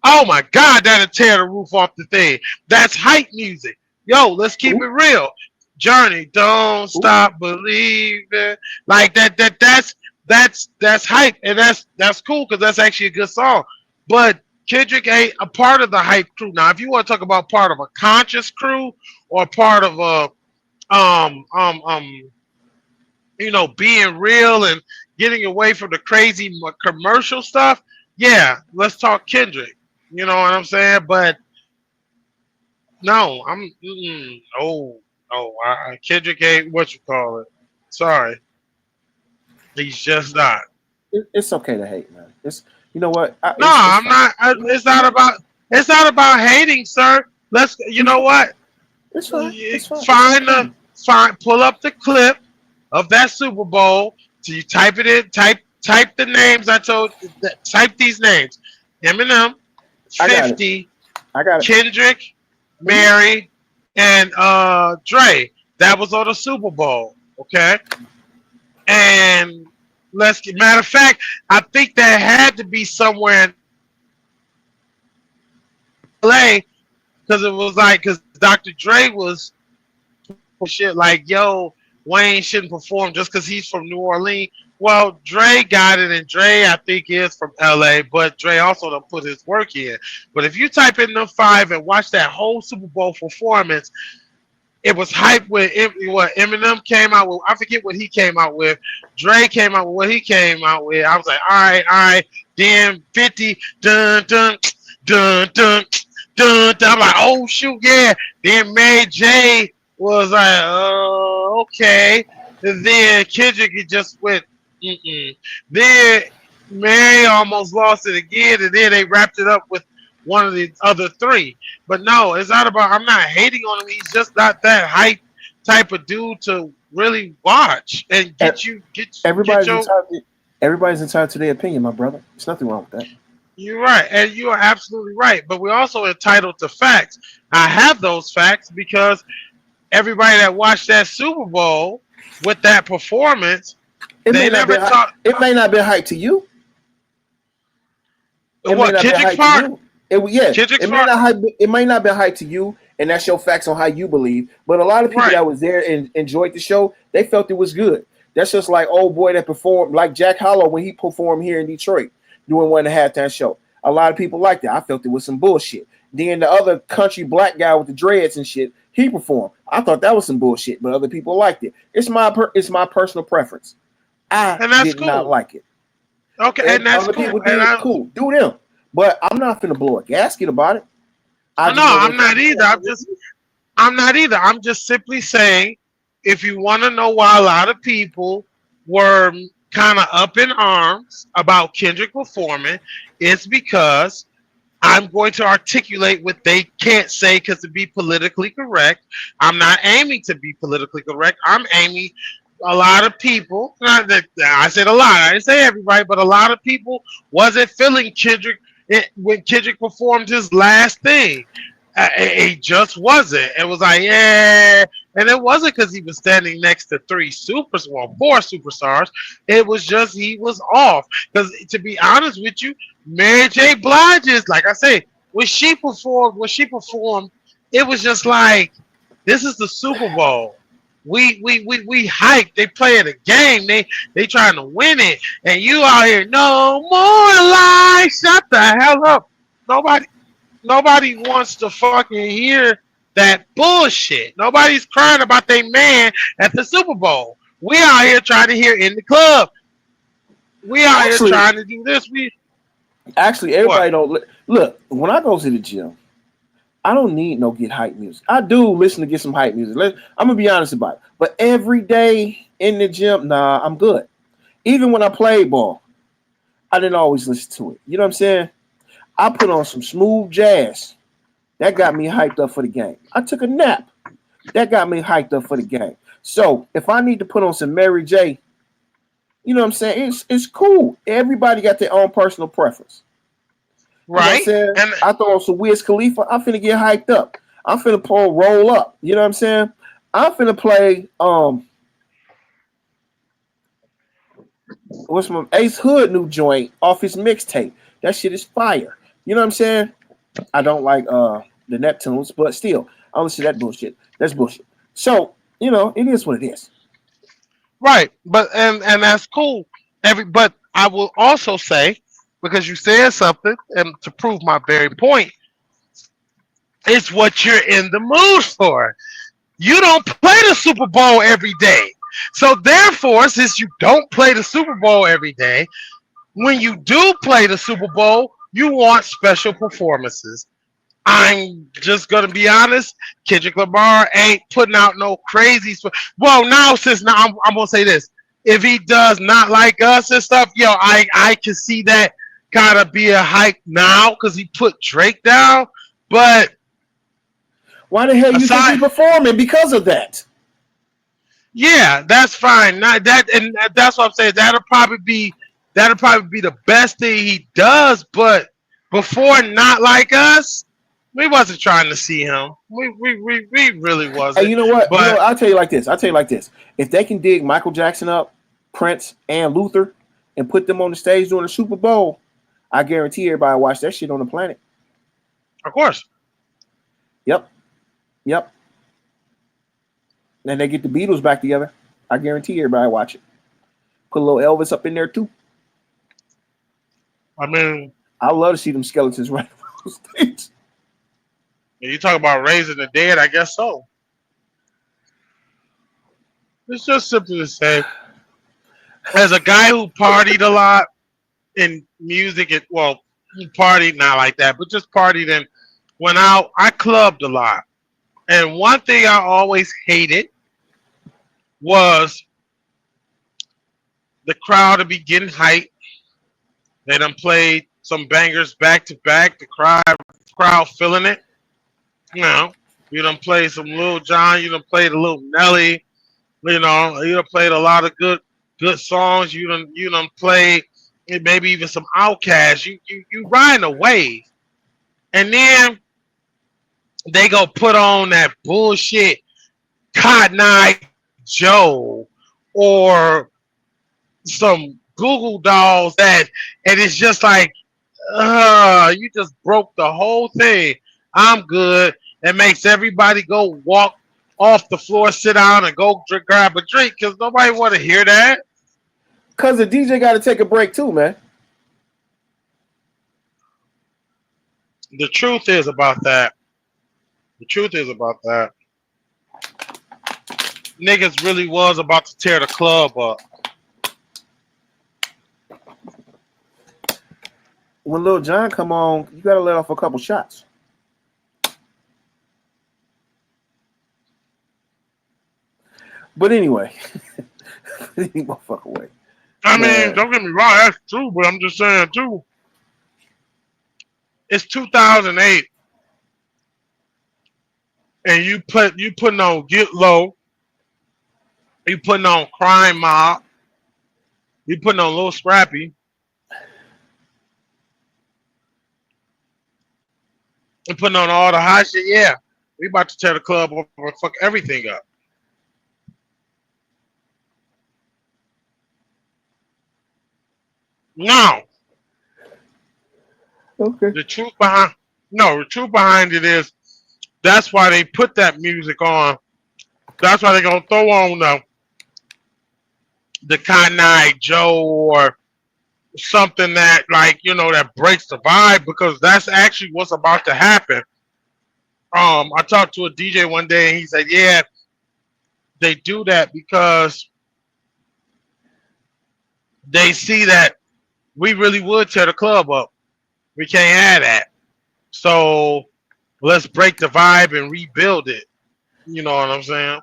Oh my God, that'll tear the roof off the thing. That's hype music. Yo, let's keep it real. Journey, don't stop believing. Like that's hype, and that's cool because that's actually a good song. But Kendrick ain't a part of the hype crew. Now, if you want to talk about part of a conscious crew or part of a being real and getting away from the crazy commercial stuff, yeah, let's talk Kendrick. You know what I'm saying? But no, Kendrick ain't what you call it. Sorry, he's just not. It's okay to hate, man. It's you know what? I'm not. It's not about hating, sir. You know what? It's fine. It's fine. Pull up the clip of that Super Bowl. So you type it in. Type the names I told. Type these names. Eminem, 50. I got it. Kendrick, Mary, and Dre. That was on the Super Bowl. Okay. And matter of fact, I think that had to be somewhere in LA because it was like because Dr. Dre was shit like, yo, Wayne shouldn't perform just because he's from New Orleans. Well, Dre got it, and Dre I think is from LA, but Dre also done put his work in. But if you type in them 5 and watch that whole Super Bowl performance, it was hype with what Eminem came out with. I forget what he came out with. Dre came out with what he came out with. I was like, all right. Then 50, dun dun dun dun dun. I'm like, oh shoot, yeah. Then Mary J was like, oh okay. And then Kendrick just went, Then Mary almost lost it again, and then they wrapped it up with one of the other 3. But no, it's not about. I'm not hating on him. He's just not that hype type of dude to really watch and get everybody's entitled to their opinion, my brother. There's nothing wrong with that. You're right, and you are absolutely right. But we're also entitled to facts. I have those facts because everybody that watched that Super Bowl with that performance, it may not be hype to you. Kendrick's part? It might not be hype to you, and that's your facts on how you believe. But a lot of people that was there and enjoyed the show, they felt it was good. That's just like old boy that performed, like Jack Harlow when he performed here in Detroit doing one and a half time show. A lot of people liked it. I felt it was some bullshit. Then the other country black guy with the dreads and shit, he performed. I thought that was some bullshit, but other people liked it. It's my personal preference. I did not like it. Okay, and that's other people did cool. Do them. But I'm not finna blow a gasket about it. I'm not either. I'm not either. I'm just simply saying, if you want to know why a lot of people were kind of up in arms about Kendrick performing, it's because I'm going to articulate what they can't say because to be politically correct. I'm not aiming to be politically correct. I'm aiming a lot of people. I said a lot. I didn't say everybody, but a lot of people wasn't feeling Kendrick when Kendrick performed his last thing. He just wasn't. It was like, yeah. And it wasn't because he was standing next to four superstars. It was just he was off. Because to be honest with you, Mary J. Blige is, like I say, when she performed, it was just like, this is the Super Bowl. We hype. They playing a game. They trying to win it, and you out here, no more lies. Shut the hell up. Nobody wants to fucking hear that bullshit. Nobody's crying about their man at the Super Bowl. We out here trying to hear in the club. We out here Actually, trying to do this. everybody What? don't look. When I go to the gym, I don't need no get hype music. I do listen to get some hype music. I'm gonna be honest about it. But every day in the gym, nah, I'm good. Even when I played ball, I didn't always listen to it. You know what I'm saying? I put on some smooth jazz. That got me hyped up for the game. I took a nap. That got me hyped up for the game. So if I need to put on some Mary J, you know what I'm saying? It's cool. Everybody got their own personal preference. You know what I'm Right? saying? And I throw on some Wiz Khalifa. I'm finna get hyped up. I'm finna pull roll up. You know what I'm saying? I'm finna play what's my Ace Hood new joint off his mixtape. That shit is fire. You know what I'm saying? I don't like the Neptunes, but still, I don't listen to that bullshit. That's bullshit. So, it is what it is. right, but and that's cool. But I will also say, because you said something, and to prove my very point, it's what you're in the mood for. You don't play the Super Bowl every day. So therefore, since you don't play the Super Bowl every day, when you do play the Super Bowl, you want special performances. I'm just gonna be honest. Kendrick Lamar ain't putting out no crazy. Well, now I'm gonna say this: if he does not like us and stuff, I can see that gotta be a hype now because he put Drake down. But Why the hell you think aside, he performing because of that? yeah, that's fine. Not that, and that's what I'm saying. That'll probably be the best thing he does. But before, not like us, we wasn't trying to see him. We really Hey, wasn't. you know what? But I'll tell you like this. If they can dig Michael Jackson up, Prince, and Luther, and put them on the stage during the Super Bowl, I guarantee everybody watch that shit on the planet. of course, Yep. Yep. And they get the Beatles back together. I guarantee everybody watch it. Put a little Elvis up in there too. I mean, I love to see them skeletons right on stage. you talk about raising the dead. I guess so. It's just simply to say, as a guy who partied a lot in music, he partied not like that, but just partied and went out. I clubbed a lot, and one thing I always hated was the crowd to be getting hyped. They done played some bangers back to back. The crowd feeling it. You done played some Lil Jon. You done played a little Nelly. You done played a lot of good songs. You done played maybe even some Outkast. You riding a wave, and then they go put on that bullshit Cotton Eye Joe or some Google Dolls and it's just like, you just broke the whole thing. I'm good. It makes everybody go walk off the floor, sit down, and go grab a drink because nobody want to hear that. Cause the DJ got to take a break too, man. The truth is about that. The truth is about that. Niggas really was about to tear the club up. When Lil Jon come on, you gotta let off a couple shots. But anyway, motherfucker way. I mean, Man, don't get me wrong, that's true, but I'm just saying too. It's 2008, and you putting on Get Low, you putting on Crime Mob, you putting on Lil Scrappy, and putting on all the hot shit. Yeah, we about to tear the club up and fuck everything up. Now, Okay. the truth behind it is that's why they put that music on. That's why they're gonna throw on the Cotton Eye Joe or something that like that breaks the vibe because that's actually what's about to happen. I talked to a DJ one day and he said, "Yeah, they do that because they see that we really would tear the club up. We can't have that. So let's break the vibe and rebuild it." You know what I'm saying?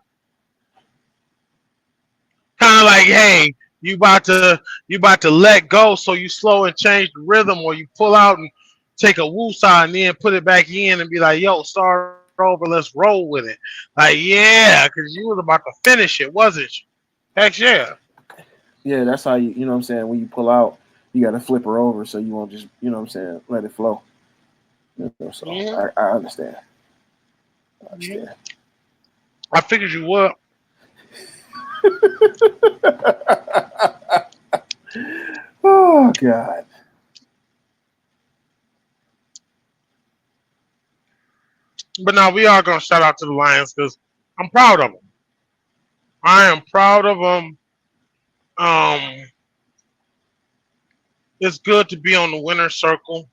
Kind of like, hey, you about to let go, so you slow and change the rhythm, or you pull out and take a woosah and then put it back in and be like, yo, start over, let's roll with it. Like, yeah, because you was about to finish it, wasn't you? Heck yeah. Yeah, that's how you know what I'm saying. When you pull out, you got to flip her over so you won't just what I'm saying, let it flow. So Hmm. I understand. I Hmm. understand. I figured you would. Oh God. But now we are gonna shout out to the Lions because I'm proud of them. I am proud of them. Um, it's good to be on the winner circle.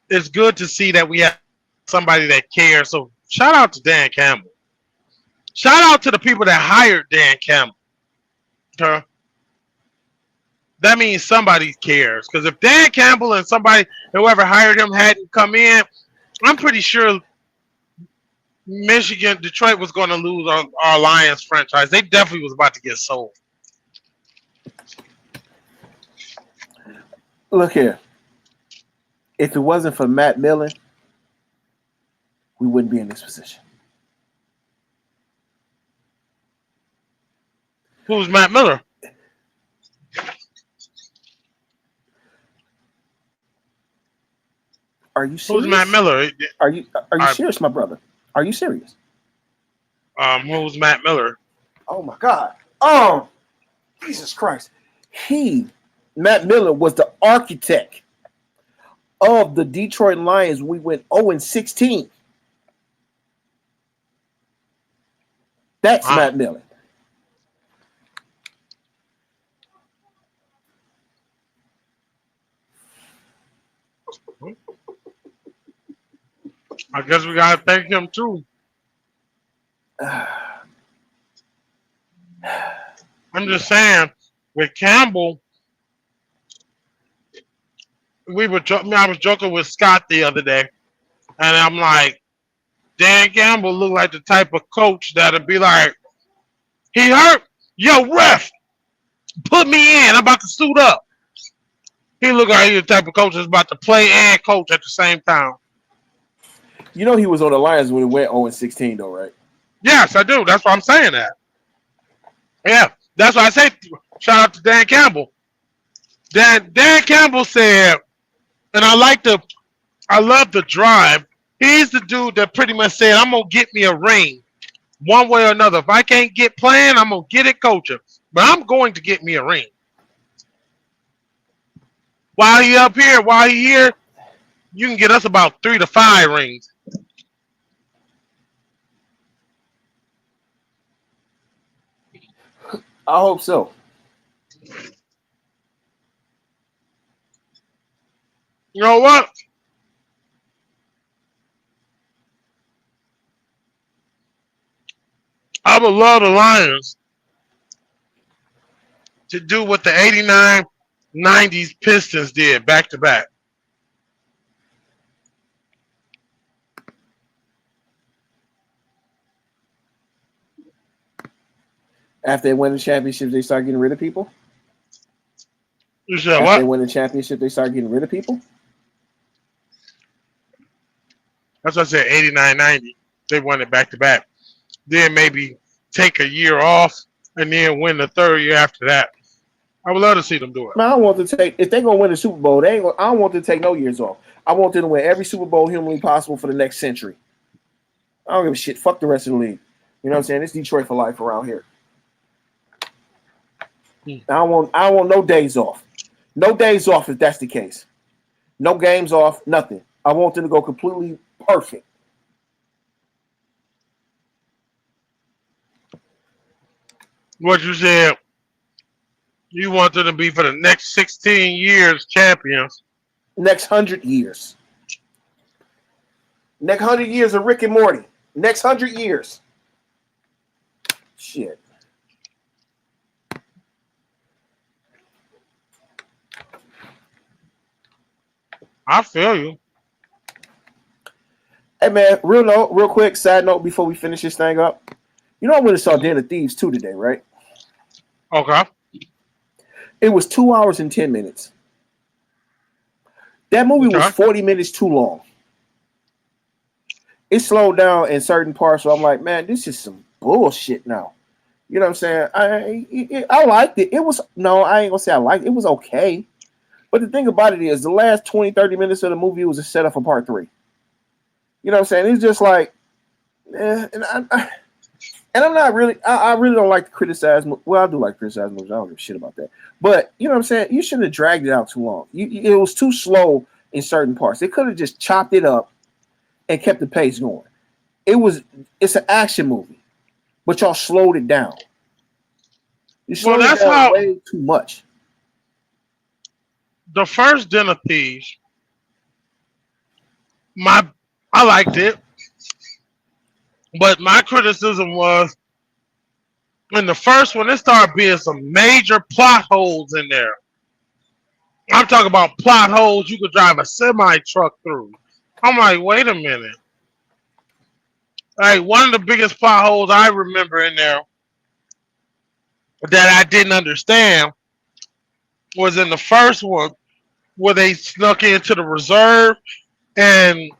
It's good to see that we have somebody that cares. So shout out to Dan Campbell. Shout out to the people that hired Dan Campbell. Okay? That means somebody cares. Because if Dan Campbell and somebody, whoever hired him, hadn't come in, I'm pretty sure Michigan, Detroit was going to lose our Lions franchise. They definitely was about to get sold. Look here. If it wasn't for Matt Millen, we wouldn't be in this position. Who's Matt Miller? Are you Who's Matt serious? Miller? Are you I, serious, my brother? Are you serious? who's Matt Miller? Oh my God. Jesus Christ. Matt Miller, was the architect of the Detroit Lions. We went 0-16. That's Uh, Matt Miller. I guess we gotta thank him too. I'm just saying, with Campbell, I was joking with Scott the other day, and I'm like, Dan Campbell looked like the type of coach that'd be like, he hurt, yo ref, put me in, I'm about to suit up. He looked like he the type of coach that's about to play and coach at the same time. You know he was on the Lions when it went 0-16 though, right? Yes, I do. That's why I'm saying that. Yeah, that's why I say shout out to Dan Campbell. Dan Campbell said, and I love the drive. He's the dude that pretty much said, I'm gonna get me a ring one way or another. If I can't get playing, I'm gonna get it coaching. But I'm going to get me a ring. While he here, you can get us about 3 to 5 rings. I hope so. You know what? I would love the Lions to do what the 89 90s Pistons did back to back. After they win the championship, they start getting rid of people. You said After they what? win the championship, they start getting rid of people. That's what I said, 89 90. They won it back to back. Then maybe take a year off and then win the third year after that. I would love to see them do it. Man, I don't want to take if they're gonna win the Super Bowl. They ain't. I don't want them to take no years off. I want them to win every Super Bowl humanly possible for the next century. I don't give a shit. Fuck the rest of the league. You know what I'm saying? It's Detroit for life around here. Hmm. I don't want no days off. No days off if that's the case. No games off, nothing. I want them to go completely perfect. What you said, you want them to be for the next 16 years champions. Next 100 years. Next 100 years of Rick and Morty. Next 100 years. Shit. I feel you. Hey man, real quick, side note before we finish this thing up. You know I went and saw Den of Thieves 2 today, right? Okay. It was 2 hours and 10 minutes. That movie was 40 minutes too long. It slowed down in certain parts, so I'm like, man, this is some bullshit now. You know what I'm saying? I liked it. It was, no, I ain't gonna say I liked it. It was okay. But the thing about it is, the last 20, 30 minutes of the movie was a setup for part 3. You know what I'm saying? It's just like, and I'm not really, I really don't like to criticize. Well, I do like to criticize movies. I don't give a shit about that. But you know what I'm saying? You shouldn't have dragged it out too long. It was too slow in certain parts. They could have just chopped it up and kept the pace going. It's an action movie, but y'all slowed it down. You slowed it down way too much. The first Den of Thieves, I liked it, but my criticism was in the first one, there started being some major plot holes in there. I'm talking about plot holes you could drive a semi truck through. I'm like, wait a minute. Like, one of the biggest plot holes I remember in there that I didn't understand was in the first one where they snuck into the reserve and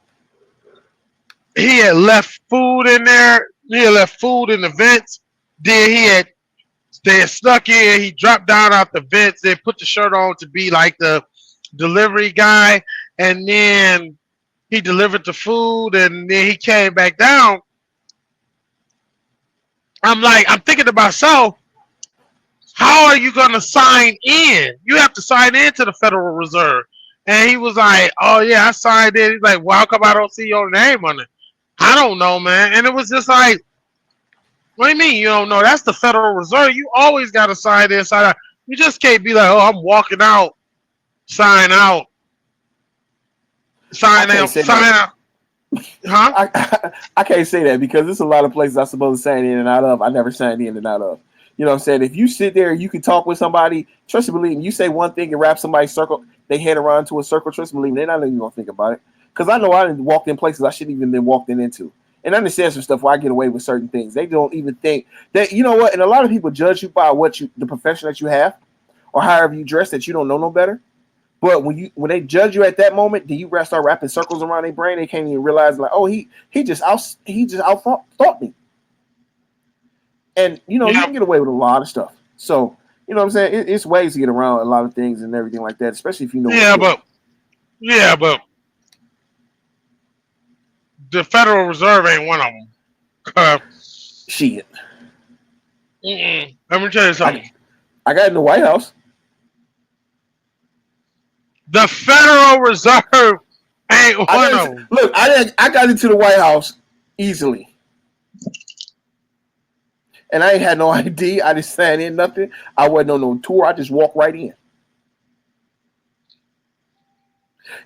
he had left food in there. He had left food in the vents. Then they had snuck in. He dropped down out the vents. They put the shirt on to be like the delivery guy, and then he delivered the food, and then he came back down. I'm thinking to myself, how are you going to sign in? You have to sign in to the Federal Reserve. And he was like, oh, yeah, I signed in. He's like, well, how come I don't see your name on it? I don't know, man. And it was just like, what do you mean you don't know? That's the Federal Reserve. You always got to sign in, sign out. You just can't be like, oh, I'm walking out, sign out, sign out, sign out. Huh? I can't say that because there's a lot of places I'm supposed to sign in and out of. I never signed in and out of. You know what I'm saying? If you sit there, you can talk with somebody, trust and believe me, you say one thing and wrap somebody's circle, they head around to a circle, trust and believe me, they're not even going to think about it. Because I know I didn't walk in places I shouldn't even been walked into. And I understand some stuff where I get away with certain things. They don't even think that, you know what? And a lot of people judge you by the profession that you have or however you dress that you don't know no better. But when they judge you at that moment, then you start wrapping circles around their brain. They can't even realize like, oh, he just out thought me. And you can get away with a lot of stuff. So you know what I'm saying? It's ways to get around a lot of things and everything like that, especially if you know. Yeah, but the Federal Reserve ain't one of them. Shit. Let me tell you something. I got in the White House. The Federal Reserve ain't one of them. Look, I got into the White House easily. And I ain't had no ID. I just signed in nothing. I wasn't on no tour. I just walked right in.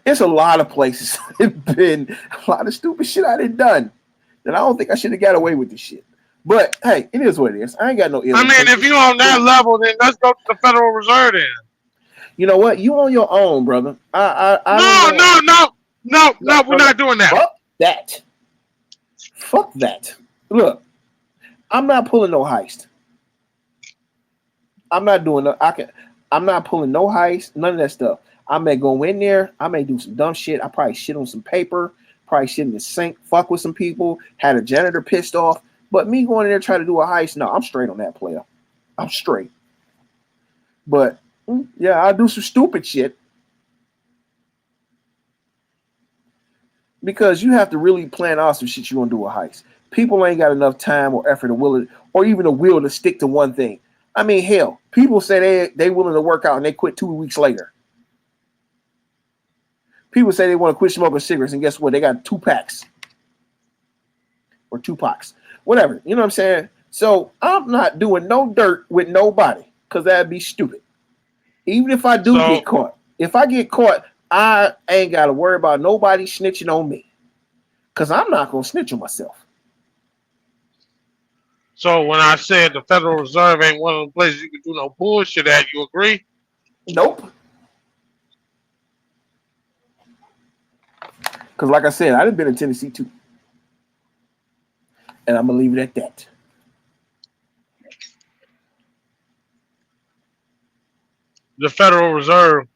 It's a lot of places. It's been a lot of stupid shit I done done. And I don't think I should have got away with this shit. But hey, it is what it is. I ain't got no ill. I mean, if you on that level, then let's go to the Federal Reserve then. You know what? You on your own, brother. No, we're not doing that. Fuck that. Look, I'm not pulling no heist. I'm not doing no. I'm not pulling no heist. None of that stuff. I may go in there. I may do some dumb shit. I probably shit on some paper. Probably shit in the sink. Fuck with some people. Had a janitor pissed off. But me going in there trying to do a heist, no, I'm straight on that, player. I'm straight. But yeah, I'll do some stupid shit. Because you have to really plan out some shit you want to do a heist. People ain't got enough time or effort or even a will to stick to one thing. I mean, hell, people say they willing to work out and they quit 2 weeks later. People say they want to quit smoking cigarettes, and guess what? They got 2 packs or 2 packs, whatever. You know what I'm saying? So I'm not doing no dirt with nobody because that'd be stupid. Even if I do get caught, if I get caught, I ain't got to worry about nobody snitching on me because I'm not gonna snitch on myself. So when I said the Federal Reserve ain't one of the places you can do no bullshit at, you agree? Nope. Because like I said, I've been in Tennessee too. And I'm going to leave it at that. The Federal Reserve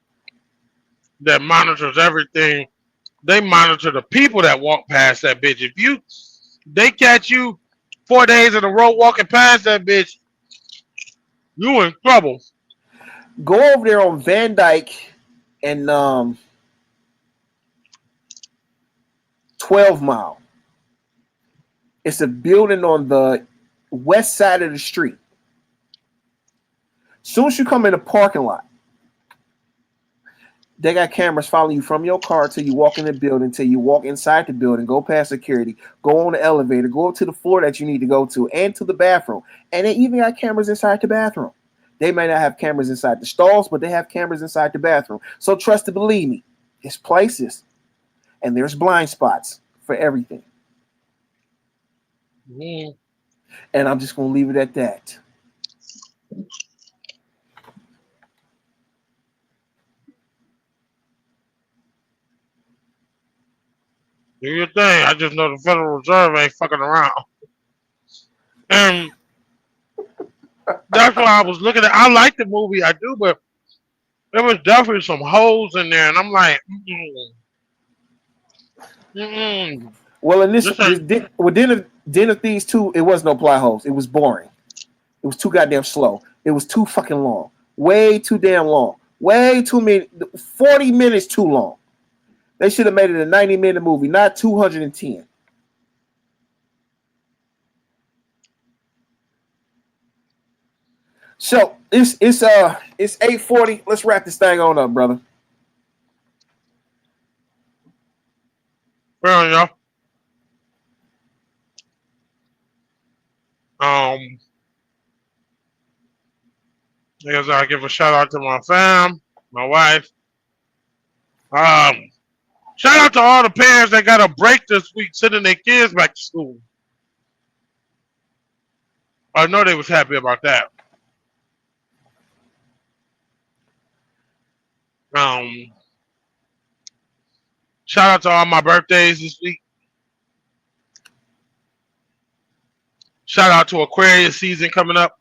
that monitors everything, they monitor the people that walk past that bitch. If they catch you 4 days in a row walking past that bitch, you in trouble. Go over there on Van Dyke and 12 Mile. It's a building on the west side of the street. Soon as you come in the parking lot, they got cameras following you from your car till you walk in the building, till you walk inside the building, go past security, go on the elevator, go up to the floor that you need to go to, and to the bathroom. And they even got cameras inside the bathroom. They may not have cameras inside the stalls, but they have cameras inside the bathroom. So trust to believe me, it's places, and there's blind spots for everything. Mm. And I'm just going to leave it at that. Do your thing. I just know the Federal Reserve ain't fucking around. And that's why I was looking at. I like the movie, I do, but there was definitely some holes in there, and I'm like, Well, in with Den of Thieves 2, it was no plot holes. It was boring. It was too goddamn slow. It was too fucking long. Way too damn long. Way too many. 40 minutes too long. They should have made it a 90-minute movie, not 210. So it's 8:40. Let's wrap this thing on up, brother. well, y'all. I guess I'll give a shout out to my fam, my wife. Shout out to all the parents that got a break this week sending their kids back to school. I know they was happy about that. Shout out to all my birthdays this week. Shout out to Aquarius season coming up.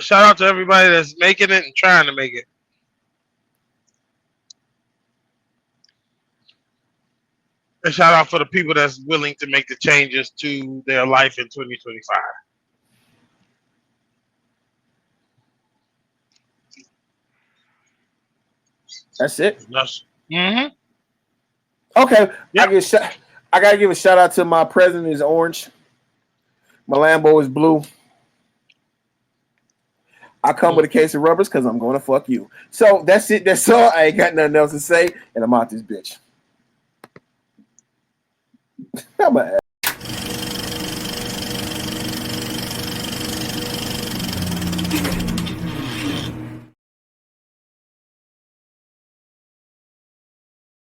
Shout out to everybody that's making it and trying to make it. And shout out for the people that's willing to make the changes to their life in 2025. That's it. Mm-hmm. Okay. Yep. I gotta give a shout out to my president is orange. My Lambo is blue. I come with a case of rubbers because I'm going to fuck you. So that's it. That's all. I ain't got nothing else to say, and I'm out this bitch. How about that?